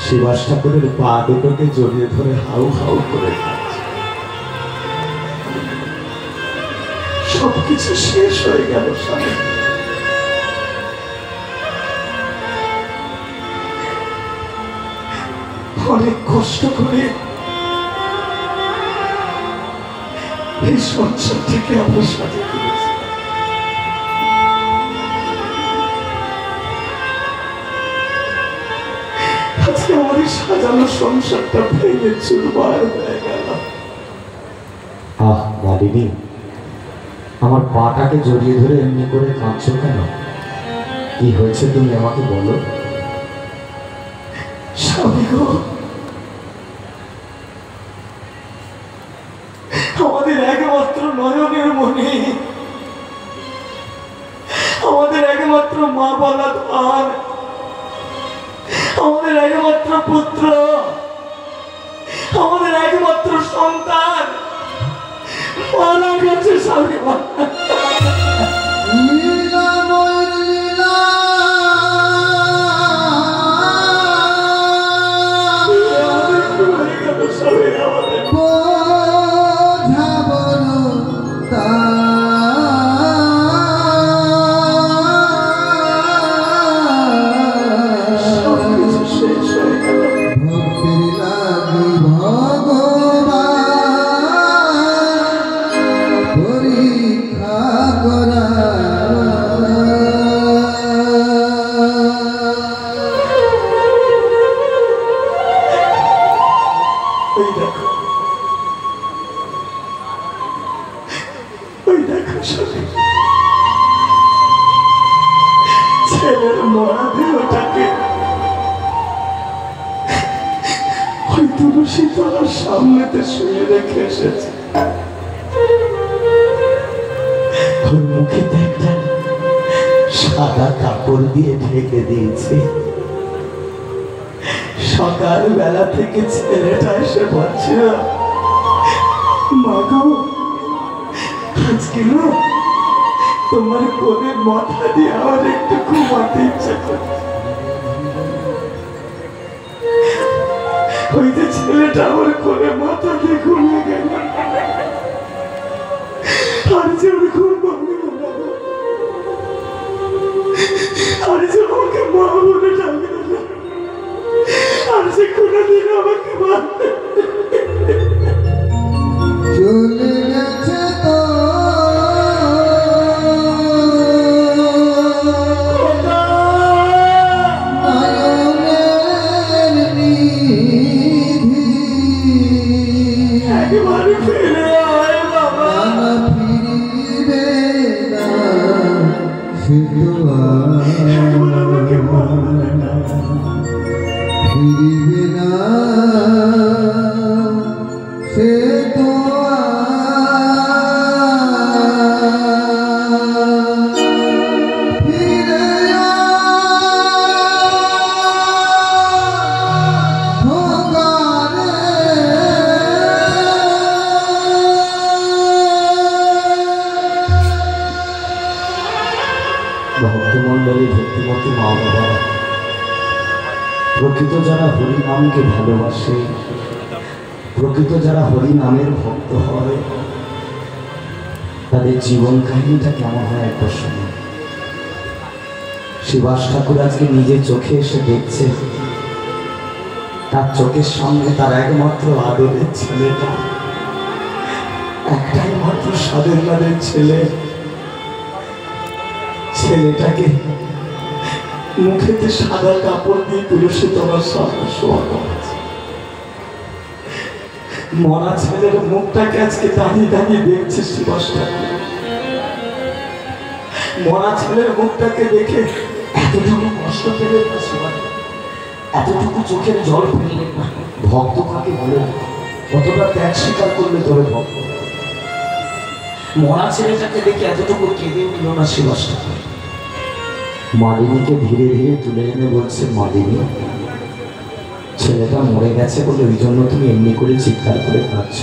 শ্রীবাস ঠাকুরের পা দুটোকে জড়িয়ে ধরে হাউ হাউ করে কাঁদছে। সবকিছু শেষ হয়ে গেল স্বামী। অনেক কষ্ট করে এই সংসার থেকে আমরা সাথে করেছি। আজকে আমাদের সাজানো সংসারটা ভেঙে চুরমার হয়ে গেল। আহ মালিনী, আমার পাটাকে জড়িয়ে ধরে এমনি করে কাঁদছো কেন? কি হয়েছে তুমি আমাকে বলো। স্বামী গো, আমাদের একমাত্র নয়নের মনে পুত্র, আমাদের একমাত্র সন্তান মারা গেছে। স্বামী লীলাময় লীলা বোঝা বলো ভক্তির লাগি ভগবান পরীক্ষা করা। ওই দেখো, ওই দেখো স্বামী, ছেলের মরা দেহটাকে ওই তুলসী তলার সামনেতে শুয়ে রেখে এসেছে। ওর মুখে একটা সাদা কাপড় দিয়ে ঢেকে দিয়েছে। সকাল বেলা থেকে ছেলেটা এসে বলছে, মা গো, আজকে না তোমার কোলে মাথা দিয়ে আমার একটু ঘুমাতে ইচ্ছা করছে। ওই যে ছেলেটা আমার কোলে মাথা দিয়ে ঘুমিয়ে গেল, আর যে ওর ঘুম ভাঙল না, আর যে আমাকে মা বলে ডাকল না, আর যে কোনোদিন আমাকে মারবে। চলে গেছে তো নয়নের নিধি, একবারে ফিরে আয় বাবা। না ফিরিবে না সে তো আর ফিরিবে না সে তো ফিরে ভক্তমন্ডলী, ভক্তিমতী মা বাবা, প্রকৃত যারা হরি নামকে ভালোবাসে, প্রকৃত যারা হরি নামের ভক্ত হয়, তাদের জীবন কাহিনীটা কেমন হয় একবার শুনুন। শিবাস ঠাকুর আজকে নিজের চোখে এসে দেখছে, তার চোখের সামনে তার একমাত্র আদরের ছেলেটা, একটাই মাত্র স্বাধীনতার ছেলে, ছেলেটাকে মুখেতে সাদা কাপড় দিয়ে তুলসী তোমার সামনে শোয়ানো আছে। মরা ছেলের মুখটাকে আজকে দাঁড়িয়ে দাঁড়িয়ে দেখছে শিবাস ঠাকুর। মরা ছেলের মুখটাকে দেখে এতটুকু কষ্ট পেলেন না শিবাস, এতটুকু চোখের জল ফেললেন না। ভক্ত কাকে বলে, কতটা ত্যাগ স্বীকার করলে তবে ভক্ত। মরা ছেলেটাকে দেখে এতটুকু কেঁদে উঠল না শিবাস ঠাকুর। মালিনীকে ধীরে ধীরে তুলে এনে বলছে, মালিনী, ছেলেটা মরে গেছে বলে ওই জন্য তুমি এমনি করে চিৎকার করে কাঁদছ।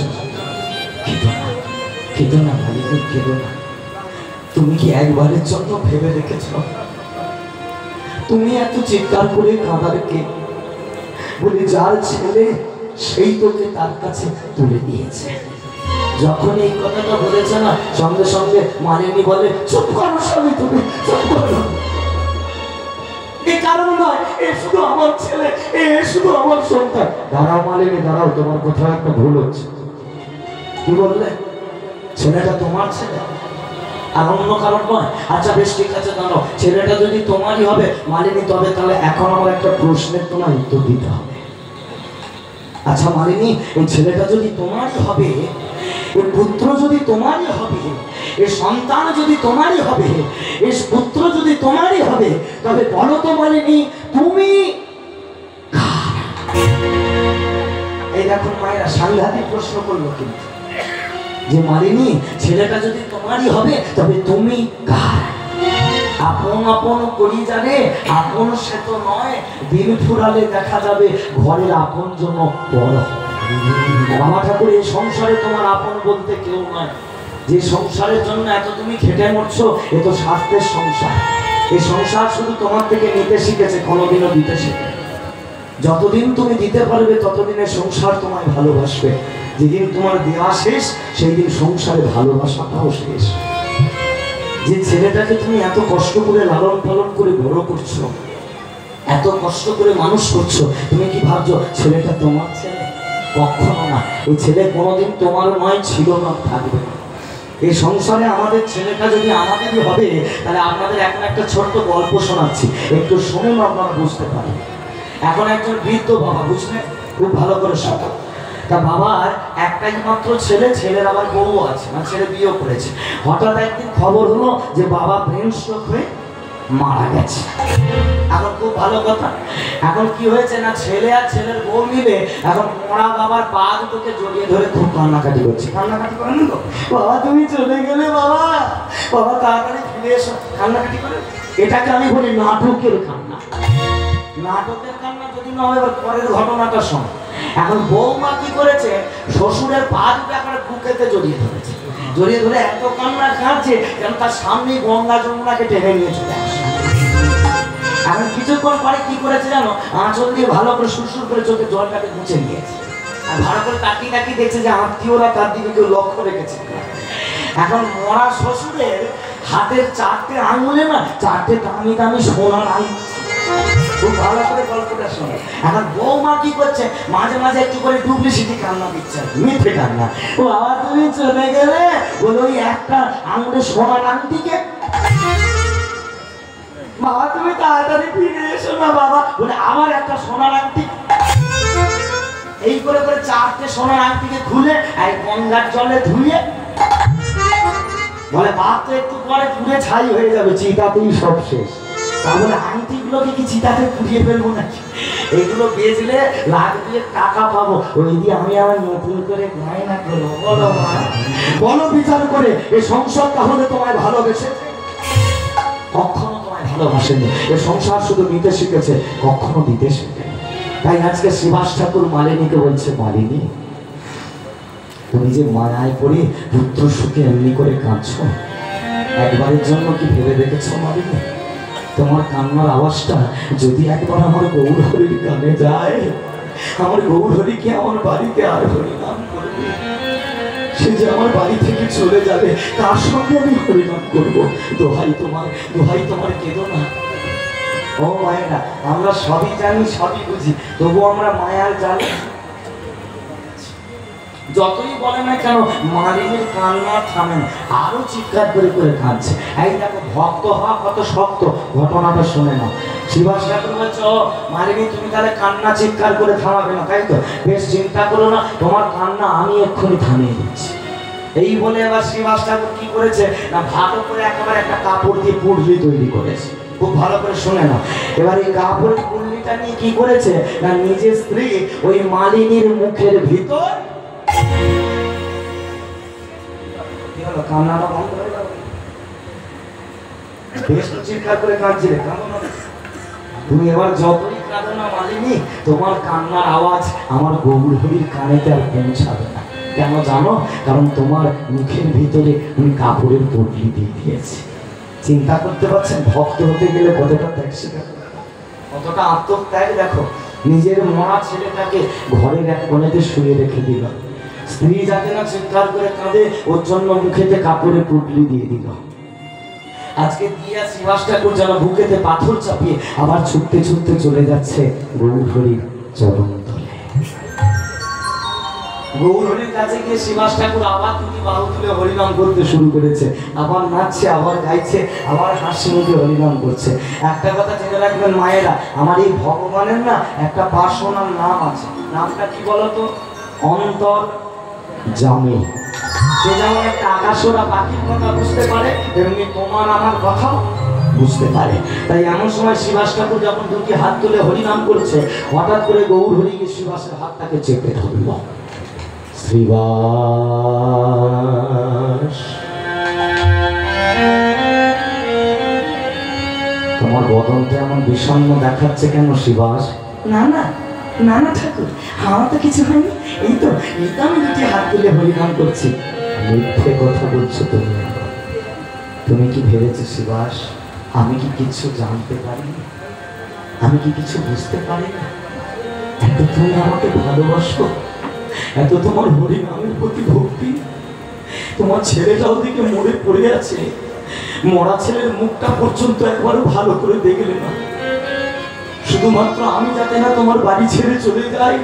কেঁদো না, কেঁদো না মালিনী, কেঁদো না। তুমি কি একবারের জন্য ভেবে রেখেছ তুমি এত চিৎকার করে কাঁদার কে? বলে যার ছেলে সেই তোকে তার কাছে তুলে দিয়েছে। যখন এই কথাটা বলেছে না, সঙ্গে সঙ্গে মালিনী বলে, চুপ করো স্বামী, তুমি চুপ করো। এই কারণ নয়, এ শুধু আমার ছেলে, এ শুধু আমার সন্তান। দাঁড়াও মালিনী, দাঁড়াও, তোমার কোথাও একটা ভুল হচ্ছে। কি বললে? ছেলেটা তোমার ছেলে, আর অন্য কারণ নয়। আচ্ছা বেশ, ঠিক আছে, দাঁড়াও, ছেলেটা যদি তোমারই হবে মালিনী, তবে তাহলে এখন আমার একটা প্রশ্নের তোমার উত্তর দিতে হবে। আচ্ছা মালিনী, এই ছেলেটা যদি তোমারই হবে, এই পুত্র যদি তোমারই হবে, এই সন্তান যদি তোমারই হবে, এই পুত্র যদি তোমারই হবে, তবে বলো তো মালিনী, তুমি কার? এই দেখুন মায়েরা সাংঘাতিক প্রশ্ন করলো কিন্তু, যে মালিনী, ছেলেটা যদি তোমারই হবে তবে তুমি কার? আপন আপন করি জানে, আপন সে তো নয়, দিন ফুরালে দেখা যাবে ঘরের আপন জন্য বড়। বাবা ঠাকুর, এই সংসারে তোমার আপন বলতে কেউ নয়। যে সংসারের জন্য এত তুমি খেটে মরছো, এ তো স্বাস্থ্যের সংসার। এই সংসার শুধু তোমার থেকে নিতে শিখেছে, কোনোদিনও দিতে শিখে। যতদিন তুমি দিতে পারবে ততদিনে সংসার তোমায় ভালোবাসবে। যেদিন তোমার দেওয়া শেষ, সেই দিন সংসারে ভালোবাসাটাও শেষ। যে ছেলেটাকে তুমি এত কষ্ট করে লালন পালন করে বড় করছো, এত কষ্ট করে মানুষ করছো, তুমি কি ভাবছো ছেলেটা তোমার ছেলে? কখনো না। এই ছেলে কোনোদিন তোমার নয়, ছিল না, থাকবে না। এই সংসারে আমাদের ছেলেটা যদি আমাদেরই হবে, তাহলে আপনাদের এখন একটা ছোট্ট গল্প শোনাচ্ছি, একটু শুনুন, আপনারা বুঝতে পারেন। এখন একজন বৃদ্ধ বাবা, বুঝলেন, খুব ভালো করে শোনো। তা বাবার একটাই মাত্র ছেলে, ছেলের আবার বউ আছে, মানে ছেলে বিয়ে করেছে। হঠাৎ একদিন খবর হলো যে বাবা ব্রেন স্ট্রোক হয়ে মারা গেছে। এখন খুব ভালো কথা, এখন কি হয়েছে না, ছেলে আর ছেলের বউ মিলে এখন মরা বাবার পা দুটোকে জড়িয়ে ধরে খুব কান্নাকাটি করছে। কান্নাকাটি করেন তো, বাবা তুমি চলে গেলে, বাবা বাবা তাড়াতাড়ি ফিরে এসো, কান্নাকাটি করে। এটাকে আমি বলি নাটকের কান্না। নাটকের কান্না যদি না হয়, এবার পরের ঘটনাটা শোনো। এখন বৌমা কি করেছে, শ্বশুরের পা দুটো একেবারে বুকেতে জড়িয়ে ধরেছে, জড়িয়ে ধরে এত কান্না কাঁদছে যেন তার সামনেই গঙ্গা যমুনাকে টেনে নিয়ে চলে আসে। এখন কিছুক্ষণ পরে কি করেছে জানো, আঁচল দিয়ে ভালো করে সুরসুর করে চোখে জলটাকে মুছে নিয়েছে। আর ভালো করে তাকিয়ে তাকিয়ে দেখছে যে আত্মীয়রা তার দিকে কেউ লক্ষ্য রেখেছে। এখন মরা শ্বশুরের হাতের 4টে আঙুলে না 4টে দামি দামি সোনার আঙুল। খুব ভালো করে গল্পটা শোনো। এখন বৌমা কি করছে, মাঝে মাঝে একটু করে ডুপ্লিসিটি কান্না দিচ্ছে, মিথ্যে কান্না। ও বাবা তুমি চলে গেলে, বলে ওই একটা আঙুলে সোনার আংটিকে, বাবা তুমি তাড়াতাড়ি ফিরে এসো না বাবা, বলে আবার একটা সোনার আংটি। এই করে করে 4টে সোনার আংটিকে খুলে এই গঙ্গার জলে ধুয়ে বলে বাপ তো একটু পরে পুড়ে ছাই হয়ে যাবে, চিতাতেই সব শেষ। তাহলে আংটিগুলোকে কি চিতাতে পুড়িয়ে ফেলবো নাকি? এগুলো বেচলে লাখ দিয়ে টাকা পাবো, ওই দিয়ে আমি আমার নতুন করে গয়না করবো। বলো মা, বলো বিচার করে, এই সংসার তাহলে তোমায় ভালোবেসে? কখনো তোমায় ভালোবাসেনি। এই সংসার শুধু নিতে শিখেছে, কখনো দিতে শিখেনি। তাই আজকে শ্রীবাস ঠাকুর মালিনীকে বলছে, মালিনী তুমি যে মায়ায় পড়ে পুত্র সুখে এমনি করে কাঁদছো, একবারের জন্য কি ভেবে দেখেছো মালিনী? তোমার কান্নার আওয়াজটা যদি একবার আমার গৌর হরির কানে যায়, আমার গৌর হরিকে আমার বাড়িতে আর হরিনাম করবে, সে যে আমার বাড়ি থেকে চলে যাবে, তার সঙ্গে আমি হরিনাম করবো। দোহাই তোমার কেঁদো না। ও মায়েরা, আমরা সবই জানি, সবই বুঝি, তবু আমরা মায়ার জানি। যতই বলে না কেন, মালিনীর কান্না থামে না, আরো চিৎকার করে করে কাঁদছে। এই দেখো, ভক্ত হওয়া কত শক্ত, ঘটনাটা শুনে না। শ্রীবাস ঠাকুর বলছে, ও মালিনী তুমি তাহলে কান্না চিৎকার করে থামাবে না, তাই তো? বেশ, চিন্তা করো না, তোমার কান্না আমি এক্ষুনি থামিয়ে দিচ্ছি। এই বলে এবার শ্রীবাস ঠাকুর কি করেছে না, ভালো করে একেবারে একটা কাপড় দিয়ে পুঁটলি তৈরি করেছে। খুব ভালো করে শুনে না। এবার এই কাপড়ের পুঁটলিটা নিয়ে কি করেছে না, নিজের স্ত্রী ওই মালিনীর মুখের ভিতর কান্নাটা বন্ধ হয়ে গেল। বেশ তো চিৎকার করে কাঁদছিলে, কাঁদো না তুমি। এবার যতই কাঁদো না মালিনী, তোমার কান্নার আওয়াজ আমার গৌর হরির কানেতে আর পৌঁছাবে না। কেন জানো? কারণ তোমার মুখের ভিতরে আমি কাপড়ের পুঁটলি দিয়ে দিয়েছি। চিন্তা করতে পারছেন, ভক্ত হতে গেলে কতটা ত্যাগ শেখাবে, কতটা আত্মত্যাগ। দেখো, নিজের মরা ছেলেটাকে ঘরের এক কোণেতে শুয়ে রেখে দিল, স্ত্রী যাতে না চিৎকার করে কাঁদে ওর জন্য মুখেতে কাপড়ে পুঁটলি দিয়ে দিল। আজকে দিয়া শ্রীবাস ঠাকুর যেন বুকেতে পাথর চাপিয়ে আবার ছুটতে ছুটতে চলে যাচ্ছে গৌর হরির চরণ তলে। গৌর হরির কাছে গিয়ে শ্রীবাস ঠাকুর আবার দুটি বাহু তুলে হরিনাম করতে শুরু করেছে, আবার নাচছে, আবার গাইছে, আবার হাসি মুখে হরিনাম করছে। একটা কথা জেনে রাখবেন মায়েরা, আমার এই ভগবানের না একটা পার্সোনাল নাম আছে। নামটা কি বলতো? অন্তর জামে। সে যেমন একটা আকাশোরা পাখির কথা বুঝতে পারে, তেমনি তোমার আমার কথাও বুঝতে পারে। তাই এমন সময় শ্রীবাস ঠাকুর যখন দুটি হাত তুলে হরিনাম করছে, হঠাৎ করে গৌর হরিকে শ্রীবাসের হাতটাকে চেপে ধরল। শ্রীবাস তোমার বদনটা এমন বিষণ্ণ দেখাচ্ছে কেন শিবাস? না না না না ঠাকুর, আমার তো কিছু হয়নি। এই তো আমি দুটি হাত তুলে হরিনাম করছি। মিথ্যে কথা বলছো তুমি। তুমি কি ভেবেছো শিবাস আমি কি কিছু জানতে পারি না? আমি কি কিছু বুঝতে পারি না? এত তুমি আমাকে ভালোবাসো, এত তোমার হরিনামের প্রতি ভক্তি। তোমার ছেলেটাও দিকে মরে পড়ে আছে, মরা ছেলের মুখটা পর্যন্ত একবারও ভালো করে দেখলে না। শুধুমাত্র আমি যাতে না তোমার বাড়ি ছেড়ে চলে যাই,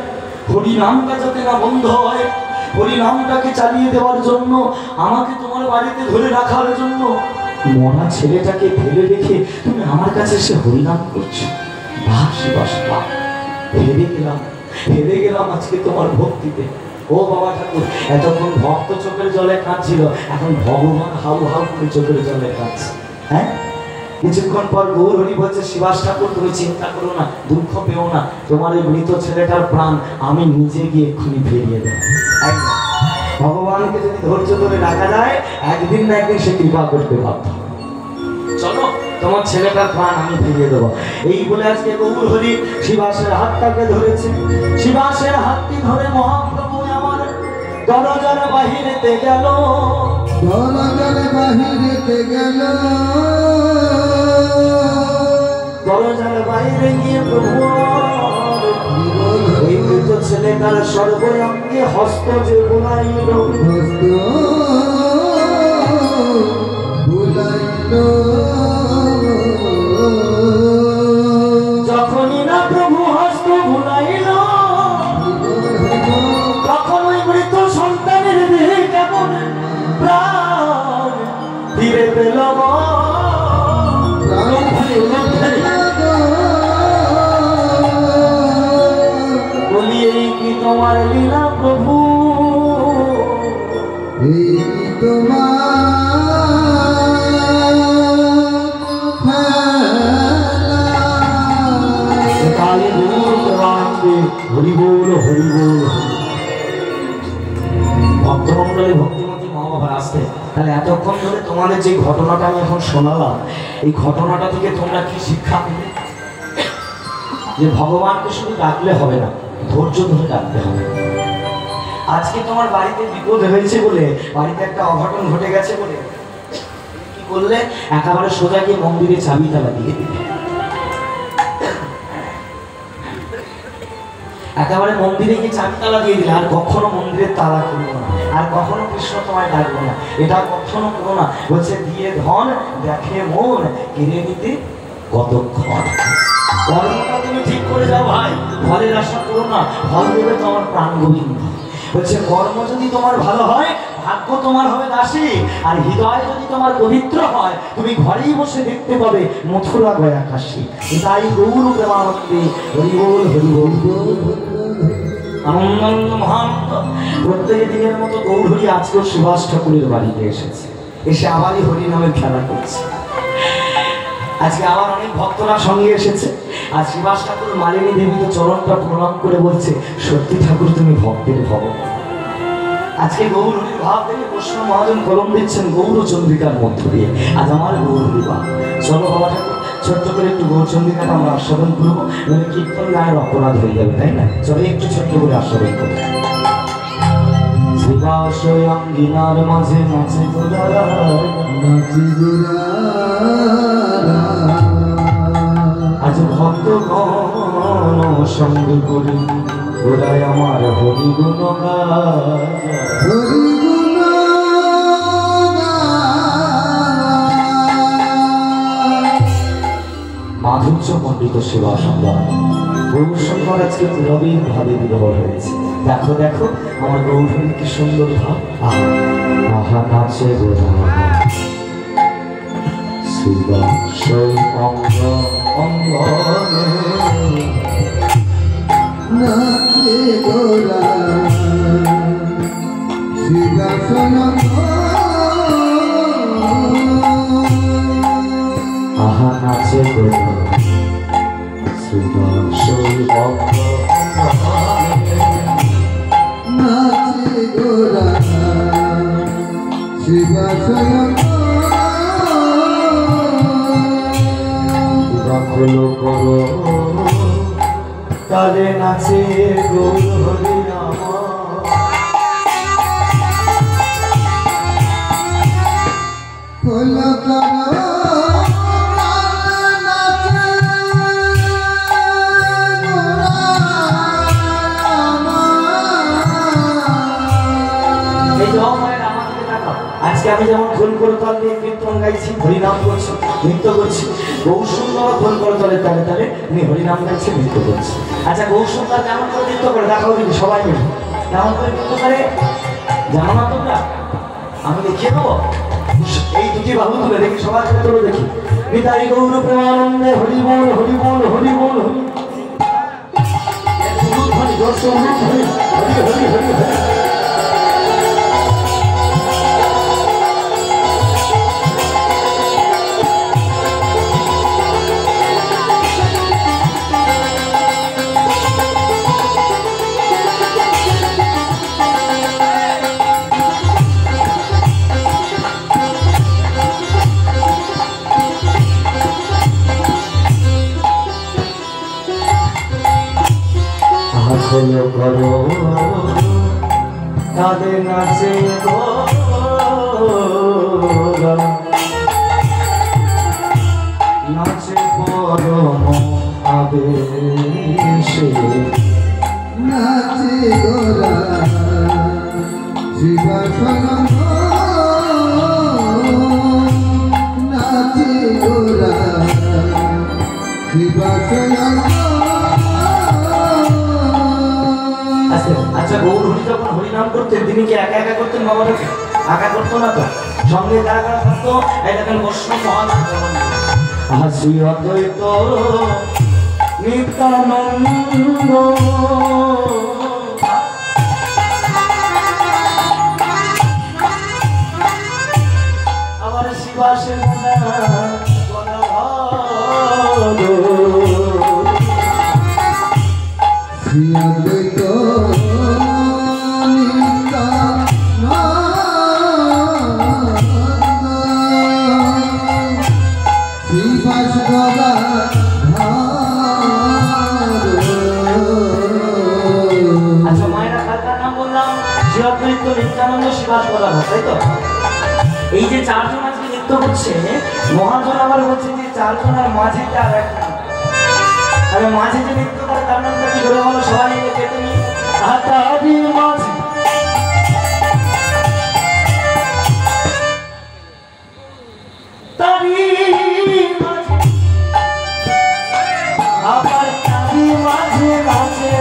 হরিনামটা যাতে না বন্ধ হয়, হরিনামটাকে চালিয়ে দেওয়ার জন্য, আমাকে তোমার বাড়িতে ধরে রাখার জন্য মরা ছেলেটাকে ফেলে রেখে তুমি আমার কাছে এসে হরিনাম করছো। বাহ শিবাস বাহ, হেরে গেলাম আজকে তোমার ভক্তিতে। ও বাবা ঠাকুর, এতক্ষণ ভক্ত চোখের জলে কাঁদছিল, এখন ভগবান হাউ হাউ করে চোখের জলে কাঁদছে। হ্যাঁ, কিছুক্ষণ পর গৌর হরি বলছে শিবাস ঠাকুর তুমি চিন্তা করো না, দুঃখ পেও না, তোমার এই মৃত ছেলেটার প্রাণ আমি নিজে গিয়ে এক্ষুনি ফিরিয়ে দেব। একদম ভগবানকে যদি ধৈর্য ধরে রাখা যায়, একদিন না একদিন সে কৃপা করতে বাধ্য। চলো তোমার ছেলেটার প্রাণ আমি ফিরিয়ে দেবো। এই বলে আজকে গৌর হরি শিবাসের হাতটাকে ধরেছে। শিবাসের হাতটি ধরে মহাপ্রভু আমার দরজার বাহিরেতে গেল, দরজার বাহিরেতে গেল, দরজার বাইরে গিয়ে প্রভু এই মৃত ছেলেটার সর্বঙ্গে হস্ত যে বুলাইল, হস্ত বুলাইল। যখনই না প্রভু হস্ত বুলাইল, তখন ওই মৃত সন্তানের দেহে কেমন প্রাণ ফিরে পেল। বলি এই কি তোমার লীলা প্রভু, এই তোমার কালী হরি বল হরি বল। ভক্তমন্ডলী ভক্তিমতী মা বাবার আসতে, তাহলে এতক্ষণ ধরে তোমাদের যে ঘটনাটা আমি এখন শোনালাম, এই ঘটনাটা থেকে তোমরা কি শিক্ষা পেলে? যে ভগবানকে শুধু ডাকলে হবে না, ধৈর্য ধরে ডাকতে হবে। আজকে তোমার বাড়িতে বিপদ হয়েছে বলে, বাড়িতে একটা অঘটন ঘটে গেছে বলে কি করলে? একেবারে সোজা গিয়ে মন্দিরে চাবি তালা দিয়ে দিলে, একেবারে মন্দিরে গিয়ে চাবি তালা দিয়ে দিলে। আর কখনো মন্দিরের তালা খুলবো না, আর কখনো কৃষ্ণ তোমায় ডাকবো না, এটা কখনো করো না। বলছে দিয়ে ধন দেখে মন, কিনে নিতে কতক্ষণ। কর্মটা তুমি ঠিক করে যাও ভাই, ফলের আশা করো না, ফল দেবে তোমার প্রাণ গোবিন্দ। বলছে কর্ম যদি তোমার ভালো হয়, ভাগ্য তোমার হবে দাসী, আর হৃদয় যদি তোমার পবিত্র হয়, তুমি ঘরেই বসে দেখতে পাবে মথুরা গয়া কাশী। তাই গৌর প্রেমানন্দে হরি বল হরি বল। আনন্দ মহানন্দ। প্রত্যেক দিনের মতো গৌর হরি আজকেও সুভাষ ঠাকুরের বাড়িতে এসেছে, এসে আবারই হরি নামের খেলা করছে। আজকে আবার অনেক ভক্তরা সঙ্গে এসেছে। আর শিবাস ঠাকুর মালিনী দেবীকে চরণটা প্রণাম করে বলছে সত্যি ঠাকুর তুমি ভক্তের ভগবান। আজকে গৌর হরির ভাব দেখে কৃষ্ণ মহাজন কলম দিচ্ছেন গৌর চন্দ্রিকার মধ্য দিয়ে। আজ আমার গৌর হরি ভাব। চলো বাবা ঠাকুর ছোট্ট করে একটু গৌর চন্দ্রিকাটা আমরা আস্বাদন করবো, মানে কীর্তন গায়ের অপরাধ হয়ে যাবে, তাই না? চলো একটু ছোট্ট করে আস্বাদন করবো। শিবাস অঙ্গিনার মাঝে নাচে গোলারা, নাচি গোরা আজ ভক্তগণ সঙ্গ করি, ওরাই আমার হরি গুণ গায়। হরি গুণ মাধুর্য মণ্ডিত সেবা সংগ্রাম গৌরশঙ্কর আজকে পুরবীর ভাবে বিবাহ হয়েছে। দেখো দেখো আমার গৌরহরি কি সুন্দর ভাব। আহা আহা নাচে গোরা শিবাস অঙ্গ অঙ্গনে, নাচে গোরা শিবাসন। আহা নাচে গোরা শিবাস অঙ্গনে, নাচে গোরা শিবাসন। হলো করো তালে নাচে গৌর হরি আমার হলো করো আজকে আমি যেমন খোল করতাল দিয়ে কীর্তন গাইছি হরিনাম করছি নৃত্য করছি গৌসুন্দর খোল করতালের তালে তালে উনি হরিনাম গাইছে নৃত্য করছে আচ্ছা গৌসুন্দর কেমন করে নৃত্য করে দেখাও দিবি সবাই মিলে কেমন করে নৃত্য করে জানো না তোমরা আমি দেখিয়ে দেবো এই দুটি বাহু তুলে দেখি সবার সাথে তোলো দেখি নিতাই গৌর প্রেমানন্দে হরি বল হরি বল হরি বল হরি দর্শন হরি হরি হরি হরি হরি হলো করো তাদের নাচে নাচে পরম আবেশে নাচে গোরা শিবাসন নাচে গোরা শিবাসন আচ্ছা গৌর হরি যখন হরিনাম করতেন তিনি কি একা একা করতেন বাবাটাকে একা করতো না তো সঙ্গে কারা কারা থাকতো এই দেখেন বৈষ্ণব মহান হাসি অদ্বৈত নিত্যানন্দ আবার শিবাসের শ্রীঅদ্বৈত আচ্ছা মায়েরা কার নাম বললাম শ্রীঅদ্বৈত নিত্যানন্দ শিবাস গদাধর তাই তো এই যে চারজন আজকে নৃত্য করছে মহাজন আবার বলছে যে চারজনের মাঝে আর একটা আরে মাঝে যে নৃত্য করে তার নামটা কি ধরে বলো সবাই মিলে কেটে নি হাতারি মাঝে তারি মাঝে আবার তারি মাঝে নাচে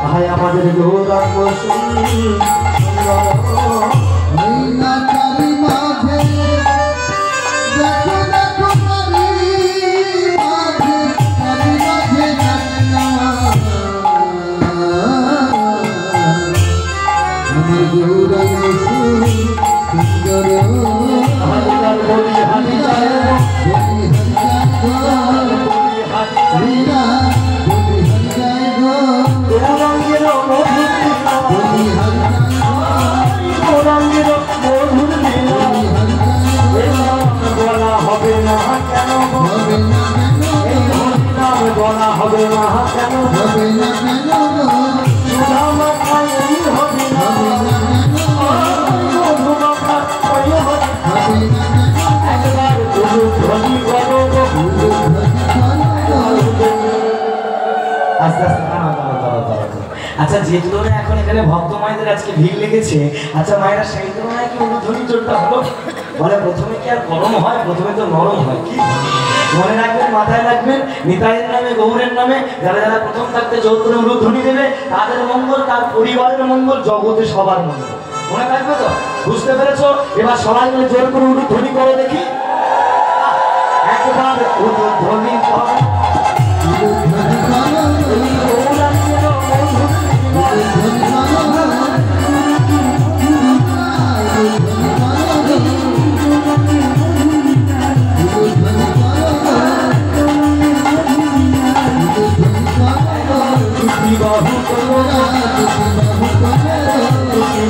ভাই আমাদের গৌরাঙ্গ সুন্দর বলা হবে না কেন হবে না কেন সুধামা খাই হবে না মধুমাখা ওই হবে হবে না একবার গুরু ধ্বনি করো আস্তে আস্তে আচ্ছা যে তুলনায় এখন এখানে ভক্ত মায়েদের আজকে ভিড় লেগেছে আচ্ছা মায়েরা সেই তুলনায় কি অনুধ্বনি জোরটা হলো বলে প্রথমে কি আর গরম হয় প্রথমে তো নরম হয় কি মনে রাখবেন মাথায় রাখবেন নিতাইয়ের নামে গৌরের নামে যারা যারা প্রথম থাকতে জোর করে অনুধ্বনি দেবে তাদের মঙ্গল তার পরিবারের মঙ্গল জগতে সবার মঙ্গল মনে থাকবে তো বুঝতে পেরেছো এবার সবাই মিলে জোর করে অনুধ্বনি করে দেখি একবার অনুধ্বনি করে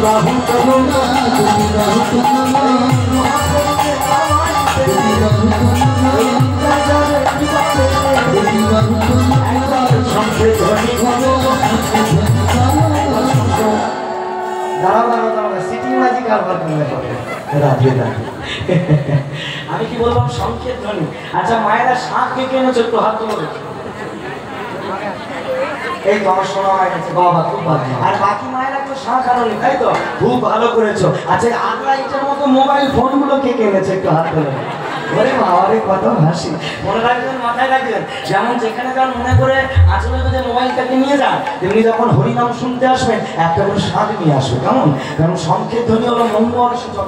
বাহু কারবার করলে হবে। রাধে রাধে। আমি কি বললাম সংকেত ধ্বনি। আচ্ছা মায়েরা শাঁখ কে কেনেছো একটু হাত তুলে দেখো। এই তো আমার শোনা হয়ে গেছে, বাবা খুব ভালো। আর বাকি মায়েরা তো শাঁখ আনোনি, তাই তো? খুব ভালো করেছো। আচ্ছা আগলা এটার মতো মোবাইল ফোনগুলো কে কিনেছে একটু হাত তুলে দেখো। ওরে বাবারে কত হাসি। মনে রাখবেন, মাথায় রাখবেন, যেমন যেখানে যান মনে করে আঁচলে যদি মোবাইলটাকে নিয়ে যান, তেমনি যখন হরিনাম শুনতে আসবেন একটা করে শাঁখ নিয়ে আসবে। কেমন? কারণ সংকেত ধ্বনি হলো মঙ্গল সূচক।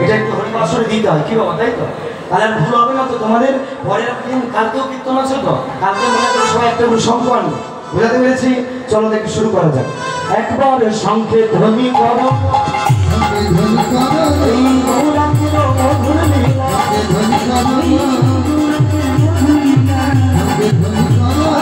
এটা একটু হরিবাসরে দিতে হয়, কি বাবা, তাই তো? তাহলে আর ভুল হবে না তো তোমাদের? পরের দিন কালকেও কীর্তন আছে তো, কালকে মনে করে সবাই একটা করে শঙ্খ আনবে। বুঝাতে পেরেছি? চলো দেখে শুরু করা যাক। একবার শঙ্খে ধ্বনি করো, শঙ্খে ধ্বনি করো, এই গৌরাঙ্গের মধুর লীলা। শঙ্খে ধ্বনি করো, শঙ্খে ধ্বনি করো,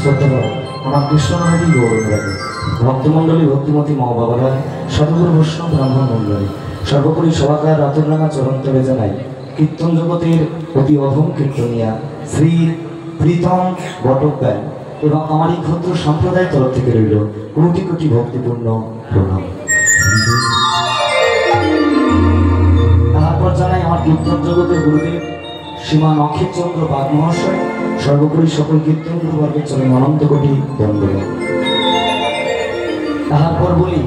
শঙ্খে ধ্বনি আমার কৃষ্ণনগরী গৌরব লাগে ভক্তমণ্ডলী, ভক্তিমতী মা বাবারা, সদগুরু বৈষ্ণব ব্রাহ্মণ মণ্ডলী, সর্বোপরি সভাকার রাতরনাঙা চরণতলে জানাই কীর্তন জগতের অতি অধম কীর্তনিয়া শ্রী প্রীতম বটব্যায় এবং আমার এই ক্ষুদ্র সম্প্রদায়ের তরফ থেকে রইল কোটি কোটি ভক্তিপূর্ণ প্রণাম। তারপর জানাই আমার কীর্তন জগতের গুরুদেব শ্রীমান অখিলচন্দ্র বাগ মহাশয়, সর্বোপরি সকল কীর্তন গুরুবর্গের চরণে অনন্ত কোটি বন্দনা। তারপর বলি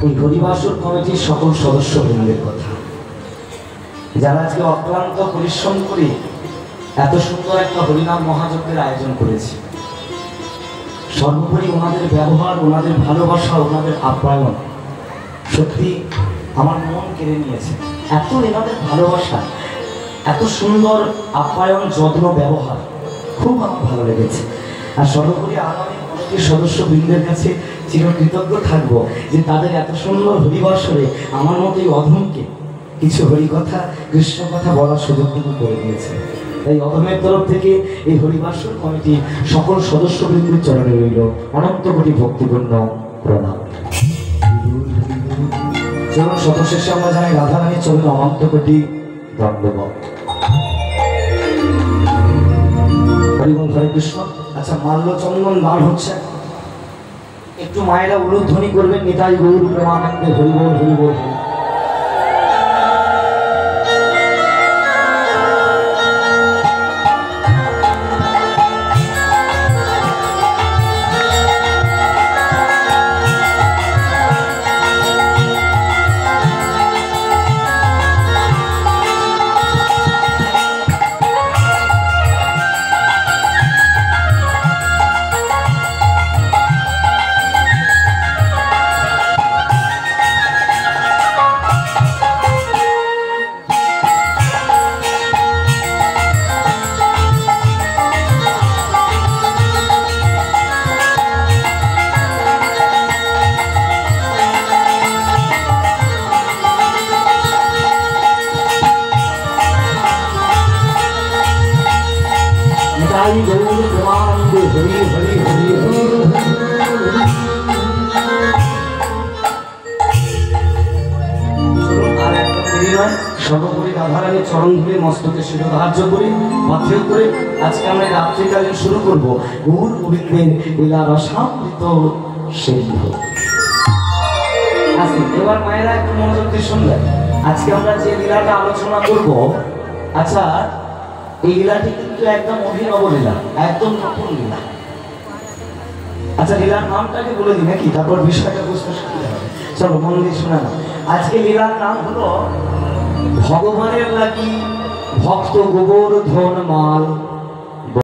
এই হরিবাসর কমিটির সকল সদস্যবৃন্দের কথা, যারা আজকে অক্লান্ত পরিশ্রম করে এত সুন্দর একটা হরিনাম মহাযজ্ঞের আয়োজন করেছে। সর্বোপরি ওনাদের ব্যবহার, ওনাদের ভালোবাসা, ওনাদের আপ্যায়ন সত্যি আমার মন কেড়ে নিয়েছে। এত এনাদের ভালোবাসা, এত সুন্দর আপ্যায়ন, যত্ন, ব্যবহার খুব আমার ভালো লেগেছে। আর সর্বোপরি আগামী কমিটির সদস্যবৃন্দের কাছে চিরকৃতজ্ঞ থাকবো যে তাদের এত সুন্দর হরিবাসরে আমার মতো এই অধমকে কিছু হরিকথা, কৃষ্ণ কথা বলার সুযোগটুকু করে দিয়েছে। তাই অধমের তরফ থেকে এই হরিবাসর কমিটি সকল সদস্যবৃন্দের চরণে রইল অনন্ত কোটি ভক্তিপূর্ণ প্রণাম। চলুন সর্বশেষে আমরা জানি রাধারানীর চরণে অনন্ত কোটি দণ্ডবত। হরিবল, হরে কৃষ্ণ। আচ্ছা মাল্য চন্দন দান হচ্ছে, একটু মায়েরা উলুধ্বনি করবেন নিতাই গৌর প্রেমানন্দে হরিবল হরিবল। সর্বোপরি রাধারানীর চরণ ধরে মস্তকে শিরোধার্য করি, মাথেও করে আজকে আমরা রাত্রিকালীন শুরু করব গৌর গোবিন্দের লীলা রসামৃত সিন্ধু। আচ্ছা এবার মায়েরা একটু মনোযোগ দিয়ে শুনলেন, আজকে আমরা যে লীলাটা আলোচনা করব, আচ্ছা এই লীলাটি কিন্তু একদম অভিনব লীলা, একদম নতুন লীলা। আচ্ছা লীলার নামটাকে বলে দিই নাকি, তারপর বিষয়টা বুঝতে সুবিধা হবে। চলো মন দিয়ে শোনা না। আজকে লীলার নাম হলো ভগবানের লাগি ভক্ত গোবর্ধন মাল।